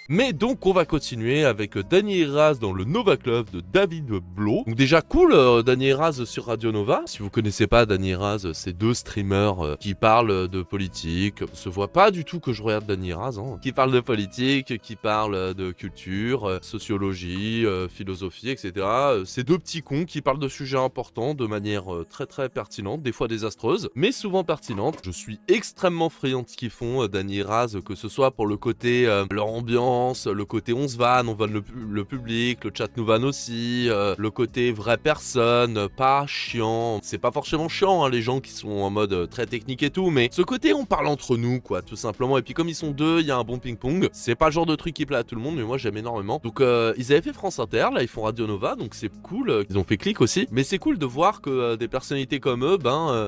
Mais donc on va continuer avec Danny Eraz dans le Nova Club de David Blo. Donc déjà cool, Danny Eraz sur Radio Nova. Si vous connaissez pas Danny Eraz, c'est deux streamers qui parlent de politique. Ça se voit pas du tout que je regarde Danny Eraz, qui parlent de politique, qui parlent de culture, sociologie, philosophie, etc. C'est deux petits cons qui parlent de sujets importants de manière très très pertinente, des fois désastreuse, mais souvent pertinente. Je suis extrêmement friand de ce qu'ils font, Danny Eraz, que ce soit pour le côté leur ambiance, le côté on se vanne le public, le chat nous vanne aussi, le côté vraie personne, pas chiant. C'est pas forcément chiant, les gens qui sont en mode très technique et tout, mais ce côté on parle entre nous, quoi, tout simplement. Et puis comme ils sont deux, il y a un bon ping-pong. C'est pas le genre de truc qui plaît à tout le monde, mais moi j'aime énormément. Donc ils avaient fait France Inter, là ils font Radio Nova, donc c'est cool. Ils ont fait Click aussi, mais c'est cool de voir que des personnalités comme eux,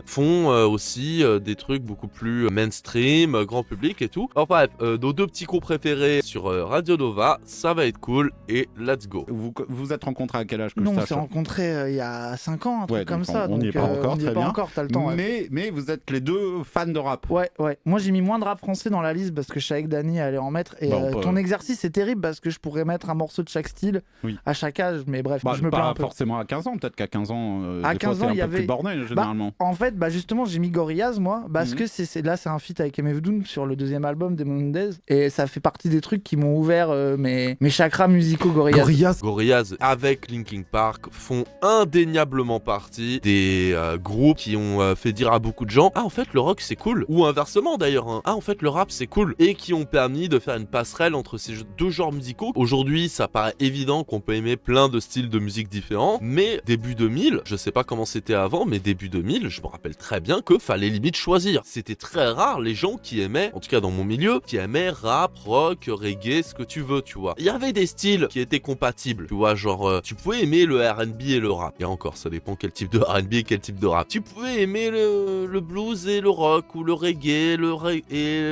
font aussi des trucs beaucoup plus mainstream, grand public et tout. Enfin bref, nos deux petits cons préférés sur Radio Nova, ça va être cool et let's go. Vous êtes rencontrés à quel âge que Non, je on sache s'est rencontrés il y a 5 ans, un truc comme ça. On n'y est pas encore, on n'y est pas encore, t'as le temps. Ouais. Mais vous êtes les deux fans de rap. Ouais. Moi j'ai mis moins de rap français dans la liste parce que je savais que Dany allait en mettre. Et ton exercice est terrible parce que je pourrais mettre un morceau de chaque style à chaque âge. Mais bref, je me plains un peu. Pas forcément à 15 ans, peut-être qu'à 15 ans, à 15 ans, il y avait plus bordel généralement. En fait, justement, j'ai mis Gorillaz moi parce que là c'est un feat avec MF Doom sur le deuxième album des Mondays et ça fait partie des trucs qui m'ont ouvert mes chakras musicaux. Gorillaz avec Linkin Park font indéniablement partie des groupes qui ont fait dire à beaucoup de gens en fait le rock c'est cool, ou inversement d'ailleurs en fait le rap c'est cool, et qui ont permis de faire une passerelle entre ces deux genres musicaux. Aujourd'hui ça paraît évident qu'on peut aimer plein de styles de musique différents, mais début 2000, je sais pas comment c'était avant, mais début 2000 je me rappelle très bien que fallait limite choisir. C'était très rare les gens qui aimaient, en tout cas dans mon milieu, qui aimaient rap, rock, reggae, ce que tu veux, tu vois. Il y avait des styles qui étaient compatibles, tu vois, genre tu pouvais aimer le R&B et le rap. Et encore, ça dépend quel type de R&B et quel type de rap. Tu pouvais aimer le blues et le rock, ou le reggae et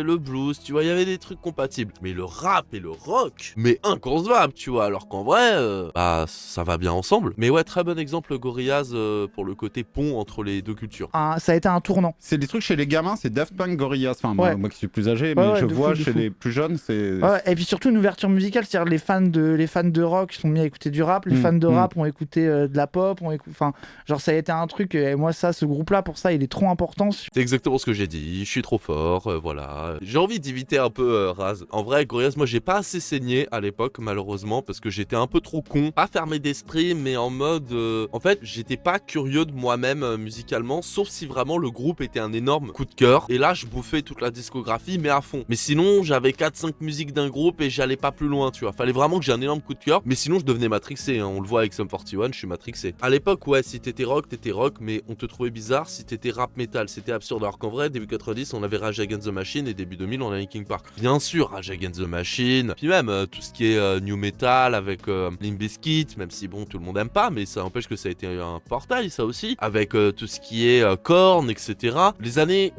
le blues, tu vois, il y avait des trucs compatibles. Mais le rap et le rock, mais inconcevable, tu vois, alors qu'en vrai, ça va bien ensemble. Mais ouais, très bon exemple Gorillaz pour le côté pont entre les deux cultures. Ça a été un tournant. C'est des trucs chez les gamins, c'est Daft Punk, Gorillaz, enfin moi qui suis plus âgé, mais je vois chez les plus jeunes, c'est... Ouais, et puis surtout une ouverture musicale, c'est-à-dire les fans de rock sont mis à écouter du rap, les fans de rap ont écouté de la pop, enfin, genre ça a été un truc, et moi ce groupe-là, pour ça, il est trop important. C'est exactement ce que j'ai dit, je suis trop fort, voilà. J'ai envie d'éviter un peu Raz. En vrai, Gorillaz, moi j'ai pas assez saigné à l'époque, malheureusement, parce que j'étais un peu trop con, pas fermé d'esprit, mais en mode... En fait, j'étais pas curieux de moi-même musicalement, sauf si vraiment le groupe était un énorme coup de cœur, et là je bouffais toute la discographie, mais à fond. Mais sinon, j'avais 4-5 musiques d'un groupe et j'allais pas plus loin, tu vois. Fallait vraiment que j'ai un énorme coup de cœur, mais sinon je devenais matrixé, on le voit avec Sum 41, je suis matrixé. À l'époque, ouais, si t'étais rock, mais on te trouvait bizarre. Si t'étais rap metal, c'était absurde, alors qu'en vrai, début 90, on avait Rage Against the Machine, et début 2000, on a Linkin Park. Bien sûr, Rage Against the Machine, puis même tout ce qui est new metal avec Limp Bizkit, même si bon, tout le monde aime pas, mais ça empêche que ça a été un portail, ça aussi, avec tout ce qui est Korn, etc. Les années,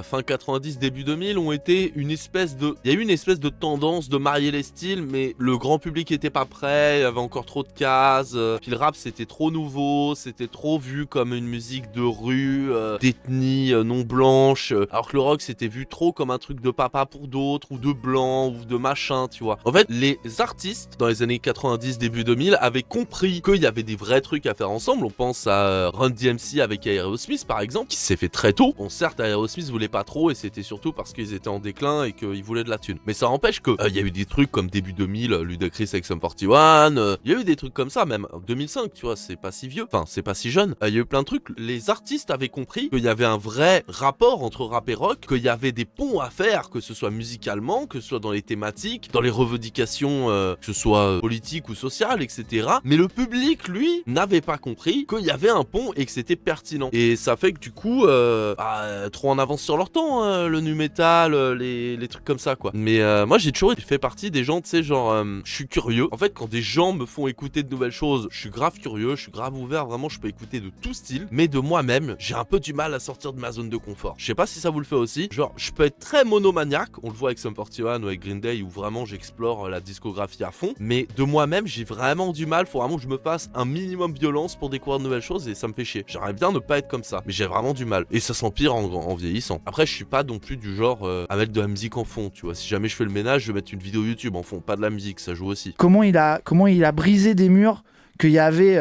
fin 90, début 2000 ont été une espèce de... Il y a eu une espèce de tendance de marier les styles, mais le grand public était pas prêt, il y avait encore trop de cases, puis le rap c'était trop nouveau, c'était trop vu comme une musique de rue, d'ethnie non blanche, alors que le rock c'était vu trop comme un truc de papa pour d'autres, ou de blanc, ou de machin, tu vois. En fait, les artistes, dans les années 90, début 2000, avaient compris qu'il y avait des vrais trucs à faire ensemble. On pense à Run DMC avec Aerosmith, par exemple, qui s'est fait très tôt. Bon, certes, Aerosmith voulait pas trop, et c'était surtout parce qu'ils étaient en déclin et qu'ils voulaient de la thune. Mais ça empêche que il y a eu des trucs comme début 2000, Ludacris avec Sum 41, il y a eu des trucs comme ça, même en 2005, tu vois, c'est pas si vieux, enfin, c'est pas si jeune. Il y a eu plein de trucs. Les artistes avaient compris qu'il y avait un vrai rapport entre rap et rock, qu'il y avait des ponts à faire, que ce soit musicalement, que ce soit dans les thématiques, dans les revendications, que ce soit politiques ou sociales, etc. Mais le public, lui, n'avait pas compris qu'il y avait un pont et que c'était pertinent. Et ça fait que du coup, trop en avance sur leur temps, le nu metal, les trucs comme ça, quoi. Mais moi, j'ai toujours fait partie partie des gens, tu sais, genre, je suis curieux. En fait, quand des gens me font écouter de nouvelles choses, je suis grave curieux, je suis grave ouvert, vraiment, je peux écouter de tout style, mais de moi-même, j'ai un peu du mal à sortir de ma zone de confort. Je sais pas si ça vous le fait aussi, genre, je peux être très monomaniaque, on le voit avec Sum 41 ou avec Green Day, où vraiment j'explore la discographie à fond, mais de moi-même, j'ai vraiment du mal, faut vraiment que je me fasse un minimum violence pour découvrir de nouvelles choses et ça me fait chier. J'aimerais bien ne pas être comme ça, mais j'ai vraiment du mal. Et ça s'empire en vieillissant. Après, je suis pas non plus du genre à mettre de la musique en fond, tu vois. Si jamais je fais le ménage, je vais mettre une vidéo YouTube en fond, pas de la musique, ça joue aussi. Comment il a brisé des murs qu'il y avait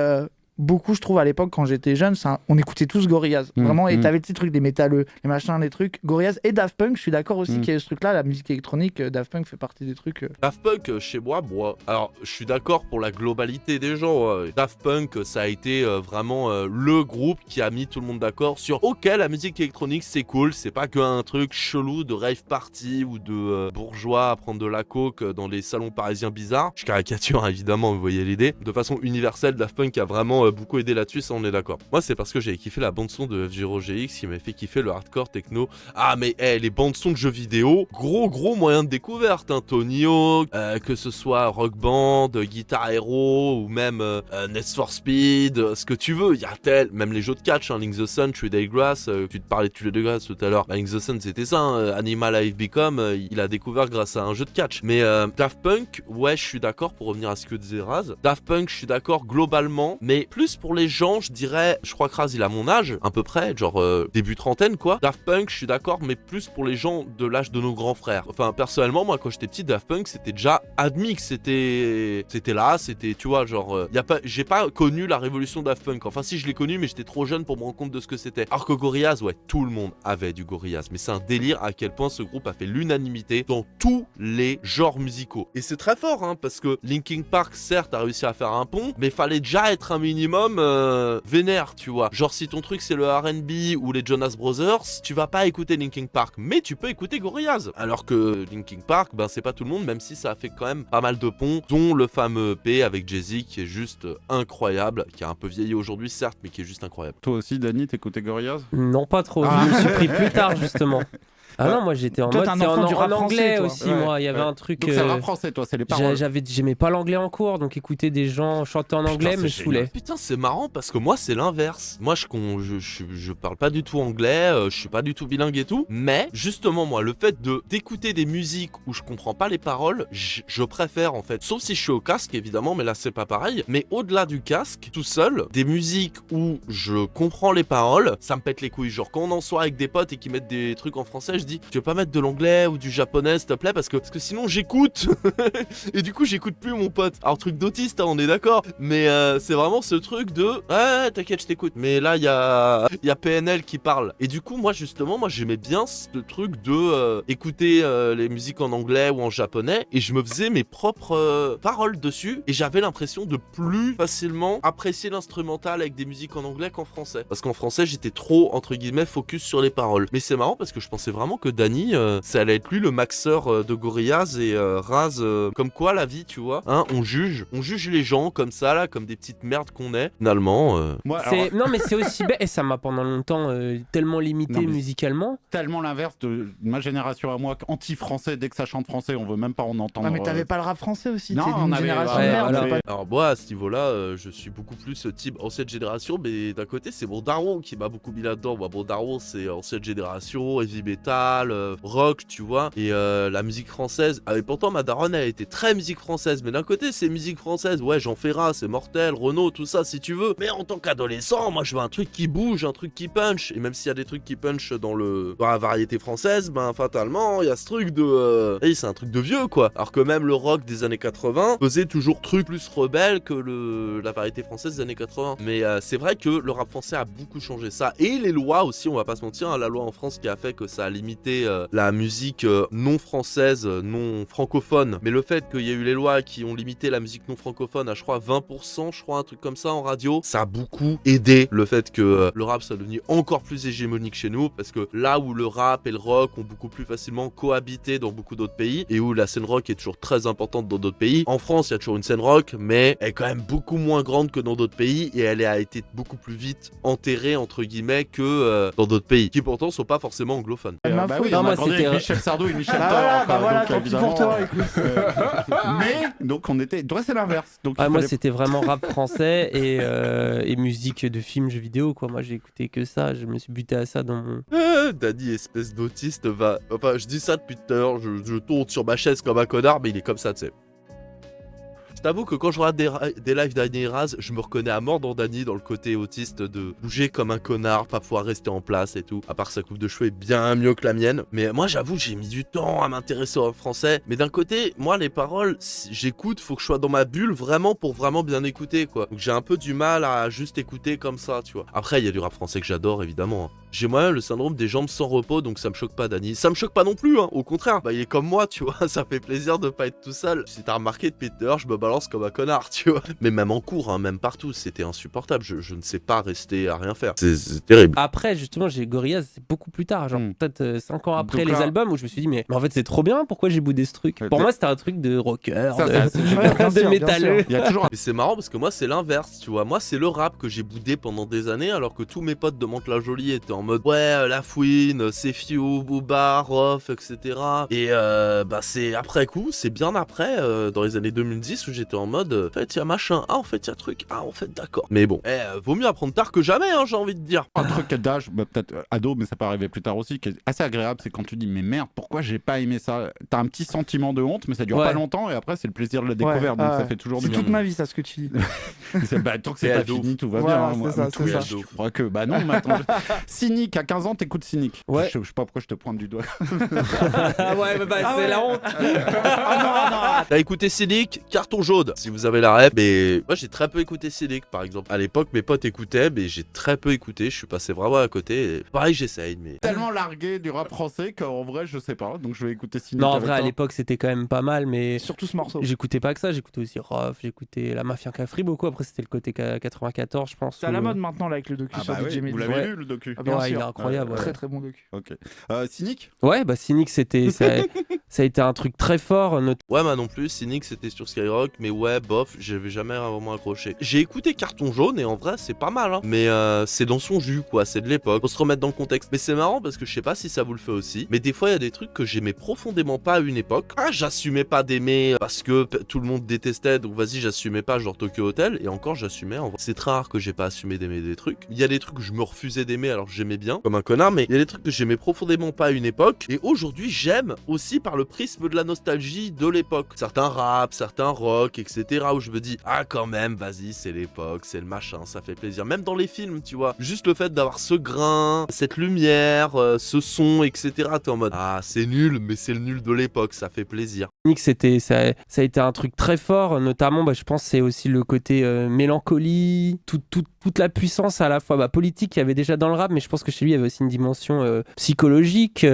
beaucoup, je trouve, à l'époque, quand j'étais jeune, on écoutait tous Gorillaz. Vraiment, et t'avais des trucs, des métalleux, les machins, les trucs. Gorillaz et Daft Punk, je suis d'accord aussi qu'il y a eu ce truc-là, la musique électronique, Daft Punk fait partie des trucs. Daft Punk, chez moi, alors, je suis d'accord pour la globalité des gens. Daft Punk, ça a été vraiment le groupe qui a mis tout le monde d'accord sur OK, la musique électronique, c'est cool, c'est pas qu'un truc chelou de rave party ou de bourgeois à prendre de la coke dans les salons parisiens bizarres. Je caricature, évidemment, vous voyez l'idée. De façon universelle, Daft Punk a vraiment beaucoup aidé là-dessus, ça on est d'accord. Moi c'est parce que j'avais kiffé la bande son de F-Zero GX qui m'avait fait kiffer le hardcore techno. Ah mais les bandes son de jeux vidéo, gros moyen de découverte, hein. Tony Hawk, que ce soit Rock Band, Guitar Hero ou même Need for Speed, ce que tu veux, il y a même les jeux de catch, hein, Link the Sun, True Day Grass, tu te parlais de True Day Grass tout à l'heure, Link the Sun c'était ça, hein, Animal I've Become, il a découvert grâce à un jeu de catch. Mais Daft Punk, ouais je suis d'accord pour revenir à ce que disait Raz, Daft Punk je suis d'accord globalement, mais plus pour les gens, je dirais, je crois que Raz il a mon âge, à peu près, genre début trentaine quoi. Daft Punk, je suis d'accord, mais plus pour les gens de l'âge de nos grands frères. Enfin, personnellement, moi quand j'étais petit, Daft Punk c'était déjà admis que c'était là, c'était, tu vois, genre, j'ai pas connu la révolution Daft Punk. Enfin, si je l'ai connu, mais j'étais trop jeune pour me rendre compte de ce que c'était. Alors que Gorillaz, ouais, tout le monde avait du Gorillaz, mais c'est un délire à quel point ce groupe a fait l'unanimité dans tous les genres musicaux. Et c'est très fort, hein, parce que Linkin Park, certes, a réussi à faire un pont, mais fallait déjà être un minimum vénère, tu vois. Genre si ton truc c'est le R&B ou les Jonas Brothers, tu vas pas écouter Linkin Park, mais tu peux écouter Gorillaz. Alors que Linkin Park, ben c'est pas tout le monde, même si ça a fait quand même pas mal de ponts, dont le fameux EP avec Jay-Z qui est juste incroyable, qui a un peu vieilli aujourd'hui certes, mais qui est juste incroyable. Toi aussi, Dany, t'écoutais Gorillaz ? Non, pas trop. Je me suis pris plus tard justement. Ah non, moi j'étais en toi, mode t'es un enfant du rap anglais français, aussi, ouais. moi. Il y avait un truc. Donc c'est le rap français, toi, c'est les paroles. J'aimais pas l'anglais en cours, donc écouter des gens chanter en anglais me saoulait. Putain, c'est marrant parce que moi c'est l'inverse. Moi je parle pas du tout anglais, je suis pas du tout bilingue et tout, mais justement moi le fait d'écouter des musiques où je comprends pas les paroles, je préfère en fait. Sauf si je suis au casque évidemment, mais là c'est pas pareil. Mais au-delà du casque, tout seul, des musiques où je comprends les paroles, ça me pète les couilles. Genre quand on en soit avec des potes et qui mettent des trucs en français, je dis tu veux pas mettre de l'anglais ou du japonais s'il te plaît, parce que sinon j'écoute et du coup j'écoute plus mon pote. Alors truc d'autiste, hein, on est d'accord, mais c'est vraiment ce truc de ouais t'inquiète je t'écoute, mais là il y a PNL qui parle et du coup moi justement j'aimais bien ce truc de écouter les musiques en anglais ou en japonais et je me faisais mes propres paroles dessus et j'avais l'impression de plus facilement apprécier l'instrumental avec des musiques en anglais qu'en français, parce qu'en français j'étais trop entre guillemets focus sur les paroles. Mais c'est marrant parce que je pensais vraiment que Dany ça allait être lui le maxeur de Gorillaz et Raz, comme quoi la vie tu vois, hein, on juge les gens comme ça là, comme des petites merdes qu'on est finalement. Moi, alors... Non mais c'est aussi bête, et ça m'a pendant longtemps tellement limité musicalement. Tellement l'inverse de ma génération à moi, anti-français, dès que ça chante français on veut même pas en entendre. Ah mais t'avais pas le rap français aussi, non, t'es d'une génération de merde. Alors moi à ce niveau là je suis beaucoup plus type ancienne génération, mais d'un côté c'est mon daron qui m'a beaucoup mis là-dedans. Moi mon daron c'est ancienne génération, heavy metal, rock tu vois, et la musique française, et pourtant ma daronne elle était très musique française, mais d'un côté c'est musique française, ouais Jean Ferrat, c'est mortel, Renaud, tout ça si tu veux, mais en tant qu'adolescent moi je veux un truc qui bouge, un truc qui punch, et même s'il y a des trucs qui punch dans la variété française, ben fatalement il y a ce truc de c'est un truc de vieux quoi, alors que même le rock des années 80 faisait toujours truc plus rebelle que la variété française des années 80, mais c'est vrai que le rap français a beaucoup changé ça, et les lois aussi, on va pas se mentir, hein, la loi en France qui a fait que ça a limité la musique non française, non francophone, mais le fait qu'il y a eu les lois qui ont limité la musique non francophone à je crois 20%, je crois un truc comme ça en radio, ça a beaucoup aidé le fait que le rap soit devenu encore plus hégémonique chez nous, parce que là où le rap et le rock ont beaucoup plus facilement cohabité dans beaucoup d'autres pays, et où la scène rock est toujours très importante dans d'autres pays, en France il y a toujours une scène rock, mais elle est quand même beaucoup moins grande que dans d'autres pays, et elle a été beaucoup plus vite enterrée entre guillemets que dans d'autres pays, qui pourtant sont pas forcément anglophones. ma bah faute. oui, Non, on a moi, grandi c'était- avec Michel Sardou et Michel Bah Thor. voilà, quoi, donc, tant pis évidemment, pour toi, écoute. Mais, donc on était... Toi, c'est l'inverse. Donc, il Moi, fallait- c'était vraiment rap français et musique de films, jeux vidéo, quoi. Moi, j'ai écouté que ça. Je me suis buté à ça dans mon... Danny, espèce d'autiste, va... Enfin, je dis ça depuis tout à l'heure, je tourne sur ma chaise comme un connard, mais il est comme ça, tu sais. Je t'avoue que quand je regarde des lives d'Annie et Raz, je me reconnais à mort dans Danny, dans le côté autiste de bouger comme un connard, pas pouvoir rester en place et tout. À part sa coupe de cheveux est bien mieux que la mienne. Mais moi, j'avoue, j'ai mis du temps à m'intéresser au français. Mais d'un côté, moi, les paroles, si j'écoute, faut que je sois dans ma bulle vraiment pour vraiment bien écouter, quoi. Donc j'ai un peu du mal à juste écouter comme ça, tu vois. Après, il y a du rap français que j'adore, évidemment. J'ai moi-même le syndrome des jambes sans repos, donc ça me choque pas, Danny. Ça me choque pas non plus, hein. Au contraire, bah il est comme moi, tu vois. Ça fait plaisir de pas être tout seul. Si t'as remarqué depuis tout à l'heure, je me balance comme un connard, tu vois. Mais même en cours, hein, même partout, c'était insupportable. Je ne sais pas rester à rien faire. C'est terrible. Après, justement, j'ai Gorillaz, c'est beaucoup plus tard, genre peut-être 5 ans après Donc les là- albums, où je me suis dit, mais en fait, c'est trop bien, pourquoi j'ai boudé ce truc? Pour moi, c'était un truc de rocker, Ça, de, c'est Ouais, bien de sûr, bien métalleux. sûr. Il y a toujours Mais c'est marrant parce que moi c'est l'inverse, tu vois. Moi c'est le rap que j'ai boudé pendant des années alors que tous mes potes de Mantes-la-Jolie étaient en mode ouais, La Fouine, Sefiu, Booba, Rof, etc. Et bah c'est après coup, c'est bien après, dans les années 2010 où j'étais en mode en fait il y a machin, ah en fait il y a truc, ah en fait d'accord. Mais bon, vaut mieux apprendre tard que jamais, hein, j'ai envie de dire. un truc d'âge, bah, peut-être ado, mais ça peut arriver plus tard aussi, qui est assez agréable, c'est quand tu dis mais merde, pourquoi j'ai pas aimé ça? T'as un petit sentiment de honte, mais ça dure Ouais. pas longtemps et après c'est le plaisir de la découverte, donc ça fait toujours du C'est bien. toute ma vie, ça, ce que tu dis. Bah, tant que c'est Et pas ado. fini, tout va Voilà, bien. hein, c'est moi, ça, mais tout c'est ça, ça. je crois que bah non, mais attends. Cynique, à 15 ans, t'écoutes Cynique. Ouais. Je sais pas pourquoi je te pointe du doigt. Ah ouais, bah, Ah c'est ouais. la honte. T'as écouté Cynic, carton jaune, si vous avez la ref. Mais moi j'ai très peu écouté Cynic par exemple. À l'époque mes potes écoutaient, mais j'ai très peu écouté, je suis passé vraiment à côté. Et pareil j'essaye, mais... Tellement largué du rap français qu'en vrai, je sais pas, donc je vais écouter Cynique. Non, en avec vrai, à toi. l'époque, c'était quand même pas mal, mais Surtout ce morceau. j'écoutais pas que ça, j'écoutais aussi Rof, j'écoutais la Mafia Cafri beaucoup. Après, c'était le côté 94, je pense. C'est à où la le- mode maintenant, là, avec le docu Ah sur bah DJ oui, Mehdi. vous l'avez Ouais. vu le docu? Ah, bien Ouais, il sûr. est incroyable. ouais. Très très bon docu. Ok. Cynique? Ouais, bah Cynic, c'était ça a été un truc très fort. Ouais, moi non plus, Cynic c'était sur Skyrock, mais ouais, bof, j'avais jamais vraiment accroché. J'ai écouté Carton Jaune et en vrai c'est pas mal, hein. Mais c'est dans son jus, quoi, c'est de l'époque. Faut se remettre dans le contexte. Mais c'est marrant parce que je sais pas si ça vous le fait aussi, mais des fois il y a des trucs que j'aimais profondément pas à une époque. Ah, j'assumais pas d'aimer parce que tout le monde détestait, donc vas-y, j'assumais pas, genre Tokyo Hotel, et encore j'assumais. En vrai, c'est très rare que j'ai pas assumé d'aimer des trucs. Il y a des trucs que je me refusais d'aimer alors que j'aimais bien, comme un connard, mais il y a des trucs que j'aimais profondément pas à une époque, et aujourd'hui j'aime aussi par le prisme de la nostalgie de l'époque. Certains rap, certains rock, etc. où je me dis, ah quand même, vas-y, c'est l'époque, c'est le machin, ça fait plaisir. Même dans les films, tu vois, juste le fait d'avoir ce grain, cette lumière, ce son, etc. T'es en mode, ah c'est nul, mais c'est le nul de l'époque, ça fait plaisir. Cynic, ça a été un truc très fort, notamment, bah, je pense, c'est aussi le côté mélancolie, toute la puissance à la fois politique qu'il y avait déjà dans le rap, mais je pense que chez lui, il y avait aussi une dimension psychologique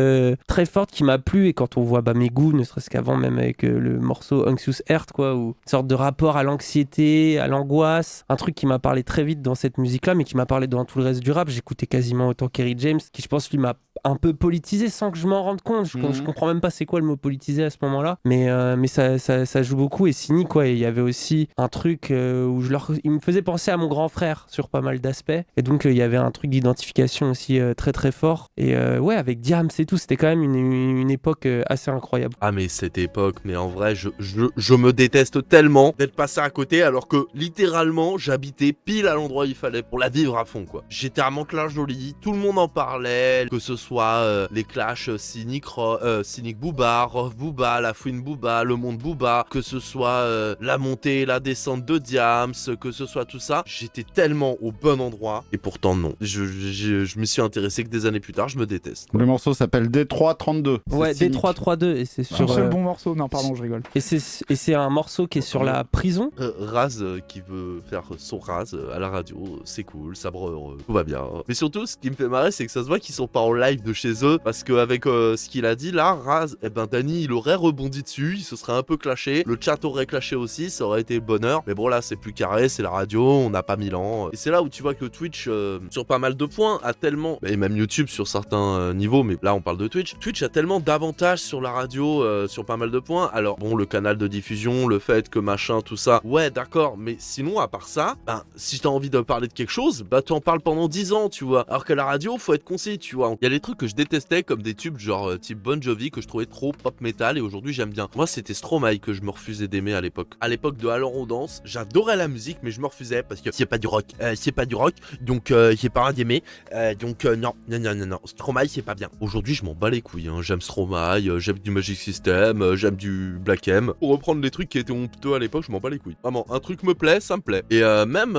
très forte qui m'a plu. Et quand on voit mes goûts, ne serait-ce qu'avant, même avec le morceau Anxious Heart, quoi, ou une sorte de rapport à l'anxiété, à l'angoisse, un truc qui m'a parlé très vite dans cette musique-là, mais qui m'a parlé dans tout le reste du rap. J'écoutais quasiment autant Kerry James, qui je pense lui m'a un peu politisé sans que je m'en rende compte. Je comprends même pas c'est quoi le mot politisé à ce moment-là, mais ça joue beaucoup. Et Cynic, quoi, il y avait aussi un truc où il me faisait penser à mon grand frère sur pas mal d'aspects, et donc il y avait un truc d'identification aussi très très fort. Et ouais, avec Diams et tout, c'était quand même une époque assez incroyable. Ah mais cette époque, mais en vrai, je me déteste tellement d'être passé à côté alors que littéralement j'habitais pile à l'endroit où il fallait pour la vivre à fond, quoi. J'étais à Mantes-la-Jolie, tout le monde en parlait, que ce soit les clashs Cynic Booba, Rof Booba, La Fouine Booba, Le Monde Booba, que ce soit la montée et la descente de Diams, que ce soit tout ça. J'étais tellement au bon endroit, et pourtant non. Je me suis intéressé que des années plus tard, je me déteste. Le morceau s'appelle D332. Ouais, D332, et c'est Un sur seul bon morceau. Non, pardon, je rigole. et c'est un morceau qui est sur la prison. Raz qui veut faire son Raz à la radio, c'est cool, ça me rend heureux, tout va bien. Mais surtout, ce qui me fait marrer, c'est que ça se voit qu'ils sont pas en live de chez eux, parce qu'avec ce qu'il a dit là, Raz, Danny, il aurait rebondi dessus. dessus, il se serait un peu clashé, le chat aurait clashé aussi, ça aurait été bonheur. Mais bon là c'est plus carré, c'est la radio, on n'a pas 1000 ans. Et c'est là où tu vois que Twitch, sur pas mal de points, a tellement, et même YouTube sur certains niveaux, mais là on parle de Twitch, Twitch a tellement d'avantages sur la radio, sur pas mal de points. Alors bon, le canal de diffusion, le fait que machin, tout ça, ouais d'accord, mais sinon à part ça, ben si t'as envie de parler de quelque chose, bah tu en parles pendant 10 ans, tu vois. Alors que la radio, faut être concis, tu vois. Il y a des trucs que je détestais comme des tubes genre type Bon Jovi que je trouvais trop pop metal et aujourd'hui j'aime bien. Moi c'était Stromae que je me refusais d'aimer à l'époque. À l'époque de Alors on danse, j'adorais la musique mais je me refusais parce que c'est pas du rock, donc j'ai pas rien d'aimer, donc non, Stromae c'est pas bien. Aujourd'hui je m'en bats les couilles, hein. J'aime Stromae, j'aime du Magic System, j'aime du Black M. Pour reprendre les trucs qui étaient honteux à l'époque, je m'en bats les couilles. Vraiment, un truc me plaît, ça me plaît. Et même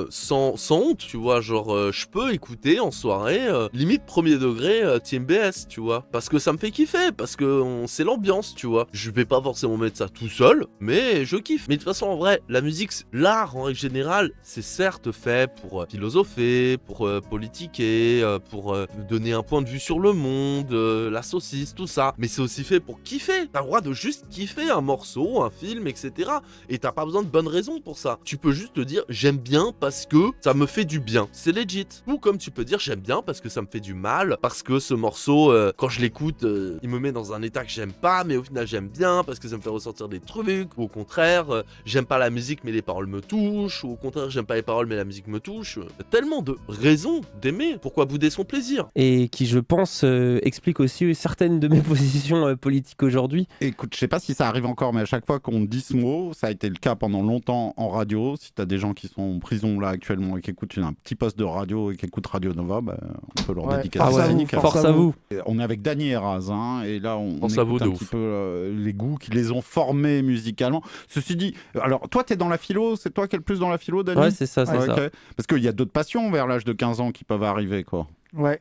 sans honte, tu vois, genre je peux écouter en soirée, limite premier degré Team BS, tu vois, parce que ça me fait kiffer, parce que c'est l'ambiance, tu vois. Je vais pas forcément mettre ça tout seul, mais je kiffe. Mais de toute façon, en vrai, la musique, l'art en règle générale, c'est certes fait pour philosopher, pour politiquer, pour donner un point de vue sur le monde, la saucisse, tout ça. Mais c'est aussi fait pour kiffer. T'as le droit de juste kiffer un morceau, un film, etc. Et t'as pas besoin de bonnes raisons pour ça. Tu peux juste te dire j'aime bien parce que ça me fait du bien. C'est legit. Ou comme tu peux dire j'aime bien parce que ça me fait du mal, parce que ce morceau, quand je l'écoute, il me met dans un état que j'aime pas, mais au final j'aime bien parce que ça me fait ressortir des trucs. Ou au contraire, j'aime pas la musique mais les paroles me touchent. Ou au contraire, j'aime pas les paroles mais la musique me touche. Il y a tellement de raisons d'aimer. Pourquoi bouder son plaisir? Et qui, je pense, explique aussi certaines de mes positions politiques aujourd'hui. Écoute, je sais pas si ça arrive encore, mais à chaque fois qu'on dit ce mot, ça a été le cas pendant longtemps en radio. Si t'as des gens qui sont en prison là actuellement et qui écoutent un petit poste de radio et qui écoutent Radio Nova, bah, on peut leur dédicacer ça. Nickel. Force à vous. On est avec Dany et Raz, hein, et là on Force à écoute vous, un petit peu les goûts qui les ont formés musicalement. Ceci dit, alors toi t'es dans la philo, c'est toi qui es le plus dans la philo, Dany? Ouais, c'est ça, c'est ça. Okay. Parce qu'il y a d'autres passions vers l'âge de 15 ans qui peuvent arriver, quoi. Ouais.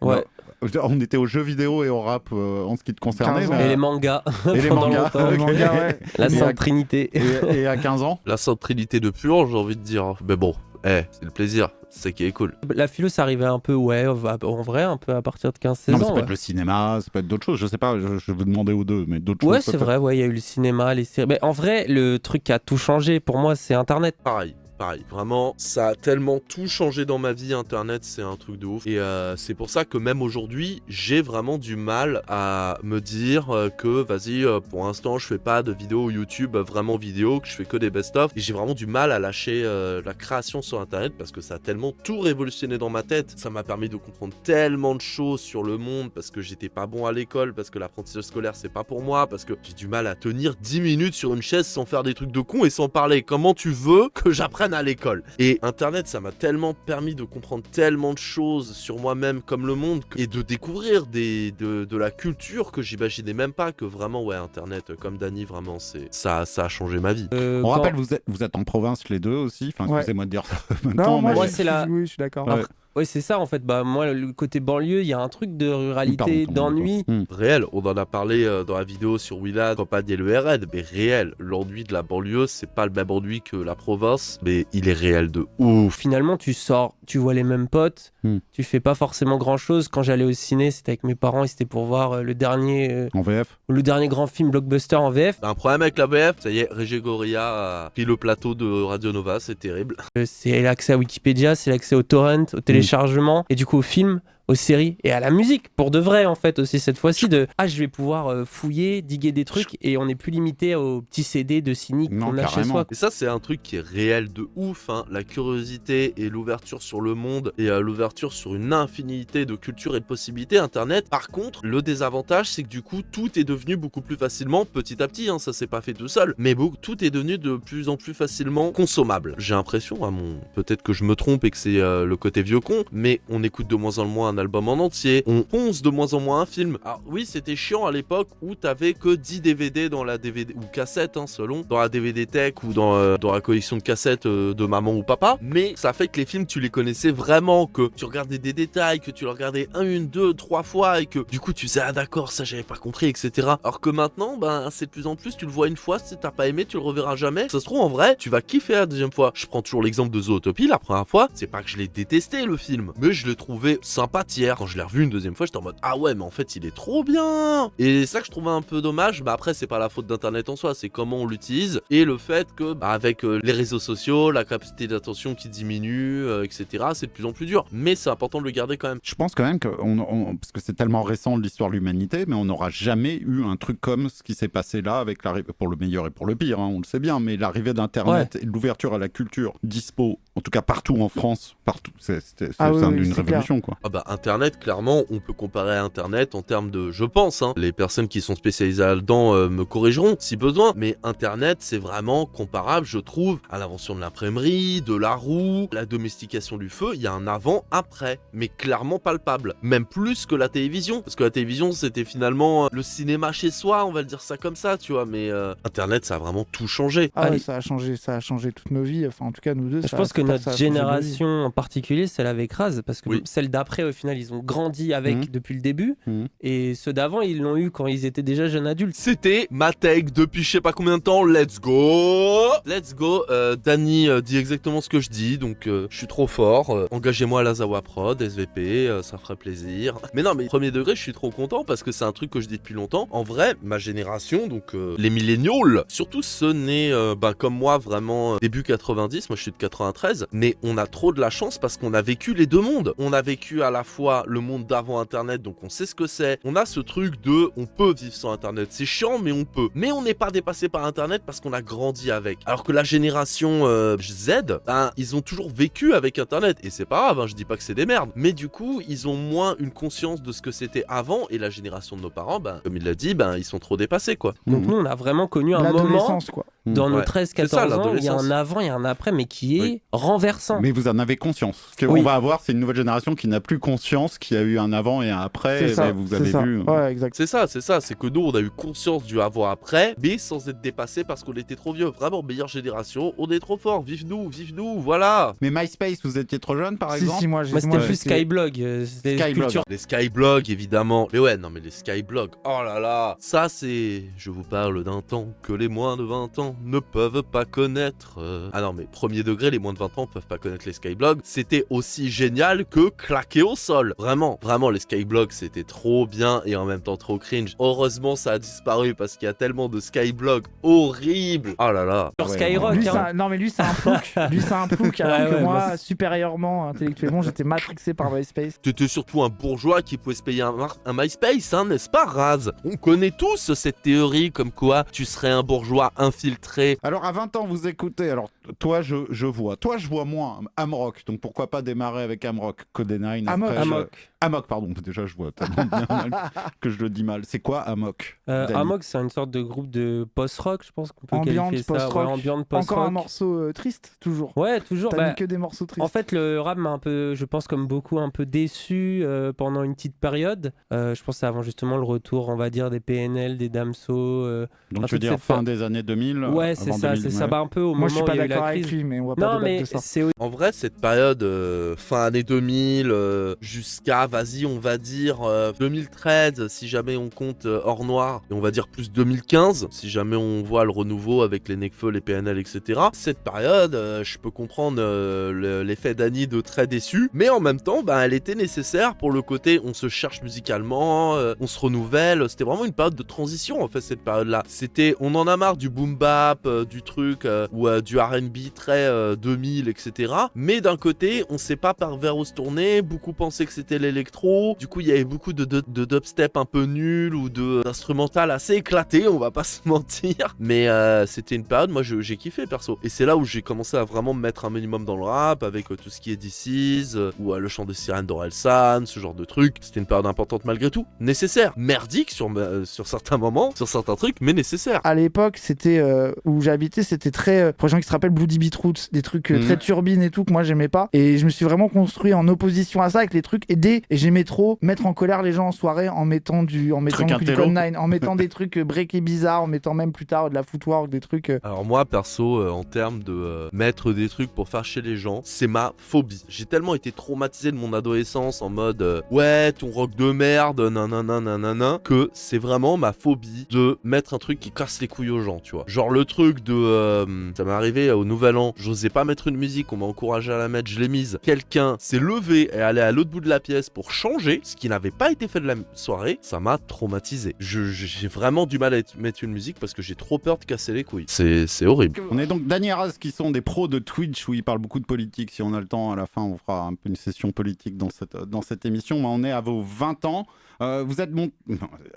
On était aux jeux vidéo et au rap en ce qui te concernait. Et les mangas. Et les mangas. Les mangas, ouais. La Sainte Trinité. Et à 15 ans La Sainte Trinité de pur, j'ai envie de dire. Mais bon, c'est le plaisir. C'est ça qui est cool. La philo, ça arrivait un peu, en vrai, un peu à partir de 15-16 ans. Non, mais ça peut être le cinéma, ça peut être d'autres choses. Je sais pas, je veux demander aux deux, mais d'autres choses. Ouais, c'est vrai, il y a eu le cinéma, les séries. Mais en vrai, le truc qui a tout changé pour moi, c'est Internet. Pareil. Vraiment, ça a tellement tout changé dans ma vie, Internet, c'est un truc de ouf. Et c'est pour ça que même aujourd'hui, j'ai vraiment du mal à me dire que, vas-y, pour l'instant, je fais pas de vidéos YouTube vraiment vidéo, que je fais que des best-of. Et j'ai vraiment du mal à lâcher la création sur Internet parce que ça a tellement tout révolutionné dans ma tête. Ça m'a permis de comprendre tellement de choses sur le monde parce que j'étais pas bon à l'école, parce que l'apprentissage scolaire, c'est pas pour moi, parce que j'ai du mal à tenir 10 minutes sur une chaise sans faire des trucs de con et sans parler. Comment tu veux que j'apprenne à l'école? Et Internet, ça m'a tellement permis de comprendre tellement de choses sur moi-même comme le monde et de découvrir de la culture que j'imaginais même pas, que vraiment, ouais, Internet, comme Dany, vraiment, ça a changé ma vie. On rappelle, vous êtes en province les deux aussi, enfin, excusez-moi de dire ça maintenant. Non, moi, c'est la... Oui, je suis d'accord. Ouais. Ouais, c'est ça en fait. Bah, moi, le côté banlieue, il y a un truc de ruralité, d'ennui. Réel, on en a parlé dans la vidéo sur Willad, campagne et le RN, mais réel. L'ennui de la banlieue, c'est pas le même ennui que la province, mais il est réel de ouf. Finalement, tu sors, tu vois les mêmes potes, tu fais pas forcément grand chose. Quand j'allais au ciné, c'était avec mes parents et c'était pour voir le dernier. En VF? Le dernier grand film blockbuster en VF. T'as un problème avec la VF? Ça y est, Régé Goria a pris le plateau de Radio Nova, c'est terrible. C'est l'accès à Wikipédia, c'est l'accès au torrent, au téléchargement et du coup au film, aux séries et à la musique, pour de vrai en fait aussi cette fois-ci je vais pouvoir fouiller, diguer des trucs et on n'est plus limité aux petits CD de cynique qu'on a chez soi. Et ça c'est un truc qui est réel de ouf, hein. La curiosité et l'ouverture sur le monde et l'ouverture sur une infinité de cultures et de possibilités Internet. Par contre, le désavantage c'est que du coup tout est devenu beaucoup plus facilement petit à petit, hein. Ça s'est pas fait tout seul, mais tout est devenu de plus en plus facilement consommable. J'ai l'impression, peut-être que je me trompe et que c'est le côté vieux con, mais on écoute de moins en moins un album en entier, on ponce de moins en moins un film. Alors oui, c'était chiant à l'époque où t'avais que 10 DVD dans la DVD ou cassette, hein, selon, dans la DVD Tech ou dans la collection de cassettes de maman ou papa, mais ça fait que les films tu les connaissais vraiment, que tu regardais des détails, que tu les regardais 1, 2, 3 fois et que du coup tu sais d'accord, ça j'avais pas compris, etc. Alors que maintenant, c'est de plus en plus, tu le vois une fois, si t'as pas aimé, tu le reverras jamais. Ça se trouve en vrai, tu vas kiffer la deuxième fois. Je prends toujours l'exemple de Zootopie, la première fois, c'est pas que je l'ai détesté le film, mais je l'ai trouvé sympa matière. Quand je l'ai revu une deuxième fois, j'étais en mode ah ouais, mais en fait il est trop bien. Et c'est ça que je trouvais un peu dommage. Bah après c'est pas la faute d'internet en soi, c'est comment on l'utilise et le fait que avec les réseaux sociaux, la capacité d'attention qui diminue, etc. C'est de plus en plus dur. Mais c'est important de le garder quand même. Je pense quand même que parce que c'est tellement récent de l'histoire de l'humanité, mais on n'aura jamais eu un truc comme ce qui s'est passé là avec pour le meilleur et pour le pire, hein, on le sait bien, mais l'arrivée d'Internet et l'ouverture à la culture dispo, en tout cas partout en France, partout, c'est une révolution quoi. Ah bah Internet, clairement, on peut comparer à Internet en termes de, je pense, hein, les personnes qui sont spécialisées là-dedans me corrigeront si besoin, mais Internet c'est vraiment comparable, je trouve, à l'invention de l'imprimerie, de la roue, la domestication du feu. Il y a un avant-après, mais clairement palpable, même plus que la télévision, parce que la télévision c'était finalement le cinéma chez soi, on va le dire ça comme ça, tu vois, mais Internet ça a vraiment tout changé. Ah ouais, ça a changé toutes nos vies, enfin en tout cas nous deux. Je pense que notre génération en particulier, celle avec Raz, parce que celle d'après au final ils ont grandi avec depuis le début, et ceux d'avant ils l'ont eu quand ils étaient déjà jeunes adultes. C'était ma take depuis je sais pas combien de temps, let's go. Dany dit exactement ce que je dis, donc je suis trop fort, engagez-moi à la Zawa Prod, SVP, ça ferait plaisir. Mais non, mais premier degré, je suis trop content parce que c'est un truc que je dis depuis longtemps. En vrai, ma génération, donc les millennials, surtout ceux nés comme moi vraiment début 90, moi je suis de 93, mais on a trop de la chance parce qu'on a vécu les deux mondes. On a vécu à la fois le monde d'avant Internet, donc on sait ce que c'est. On a ce truc de on peut vivre sans Internet, c'est chiant mais on peut. Mais on n'est pas dépassé par Internet parce qu'on a grandi avec. Alors que la génération Z, ils ont toujours vécu avec Internet et c'est pas grave, hein, je dis pas que c'est des merdes, mais du coup ils ont moins une conscience de ce que c'était avant et la génération de nos parents, comme il l'a dit, ils sont trop dépassés quoi. Donc nous on a vraiment connu un moment quoi. Dans nos 13-14 ans, il y a un avant et un après, mais qui est renversant. Mais vous en avez conscience. Ce qu'on va avoir, c'est une nouvelle génération qui n'a plus conscience qu'il y a eu un avant et un après. C'est ça, vous avez vu. Ouais, exact. C'est ça. C'est que nous, on a eu conscience du avant-après, mais sans être dépassé parce qu'on était trop vieux. Vraiment, meilleure génération, on est trop fort. Vive nous, voilà. Mais MySpace, vous étiez trop jeune, par exemple? Si, moi c'était plus Skyblog. Les Skyblogs, évidemment. Mais ouais, non, mais les Skyblogs, oh là là. Ça, c'est... Je vous parle d'un temps que les moins de 20 ans ne peuvent pas connaître. Ah non, mais premier degré, les moins de 20 ans peuvent pas connaître les Skyblogs. C'était aussi génial que claquer au sol. Vraiment, les Skyblogs, c'était trop bien et en même temps trop cringe. Heureusement, ça a disparu parce qu'il y a tellement de Skyblogs horribles. Oh là là. Sur Skyrock, non, mais lui, c'est un plouc. Alors que moi, supérieurement, intellectuellement, j'étais matrixé par MySpace. T'étais surtout un bourgeois qui pouvait se payer un MySpace, hein, n'est-ce pas, Raz? On connaît tous cette théorie comme quoi tu serais un bourgeois infiltré. Alors, à 20 ans, vous écoutez. Alors, toi, je vois. Toi, je vois moins Amrock. Donc, pourquoi pas démarrer avec Amrock? Code9. Amok, pardon. Déjà, je vois tellement bien mal que je le dis mal. C'est quoi Amok? Amok, c'est une sorte de groupe de post-rock, je pense qu'on peut qualifier ça. Ambiante post-rock. Encore un morceau triste, toujours. Ouais, toujours. T'as mis que des morceaux tristes. En fait, le rap m'a un peu, je pense, comme beaucoup, un peu déçu pendant une petite période. Je pense que c'est avant justement le retour, on va dire, des PNL, des Damso. Donc, tu veux dire fin des années 2000? Ouais, c'est ça. C'est ça. Un peu au moment où il y a eu la crise. Lui, mais on va pas débattre de ça. En vrai, cette période fin année 2000 jusqu'à, vas-y, on va dire 2013, si jamais on compte hors noir, et on va dire plus 2015, si jamais on voit le renouveau avec les Nekfeu, les PNL, etc. Cette période, je peux comprendre l'effet Dany de très déçu, mais en même temps, elle était nécessaire pour le côté on se cherche musicalement, on se renouvelle. C'était vraiment une période de transition en fait, cette période-là. C'était, on en a marre du boom bap, du truc ou du R&B très 2000, etc. Mais d'un côté, on sait pas vers où se tourner. Beaucoup pensaient que c'était l'électro. Du coup, il y avait beaucoup de dubstep un peu nul ou d'instrumental assez éclaté, on va pas se mentir. Mais c'était une période, moi j'ai kiffé perso. Et c'est là où j'ai commencé à vraiment me mettre un minimum dans le rap avec tout ce qui est DC's ou le chant de sirène d'Orelsan, ce genre de trucs. C'était une période importante malgré tout. Nécessaire. Merdique sur certains moments, sur certains trucs, mais nécessaire. À l'époque, c'était où j'habitais, c'était très. Pour les gens qui se rappellent, Bloody Beetroots, des trucs très turbines et tout que moi j'aimais pas. Et je me suis vraiment construit en opposition à ça avec les trucs et j'aimais trop mettre en colère les gens en soirée en mettant du Code9, en mettant des trucs break et bizarres, en mettant même plus tard de la footwork, des trucs. Alors moi perso, en termes de mettre des trucs pour faire chier les gens, c'est ma phobie. J'ai tellement été traumatisé de mon adolescence en mode ouais ton rock de merde, nanana, que c'est vraiment ma phobie de mettre un truc qui casse les couilles aux gens, tu vois. Genre le truc de ça m'est arrivé au au Nouvel An, j'osais pas mettre une musique, on m'a encouragé à la mettre, je l'ai mise. Quelqu'un s'est levé et allé à l'autre bout de la pièce pour changer, ce qui n'avait pas été fait de la soirée, ça m'a traumatisé. J'ai vraiment du mal à mettre une musique parce que j'ai trop peur de casser les couilles. C'est horrible. On est donc Dany et Raz qui sont des pros de Twitch où ils parlent beaucoup de politique. Si on a le temps, à la fin, on fera un peu une session politique dans cette émission. Mais on est à vos 20 ans. Vous êtes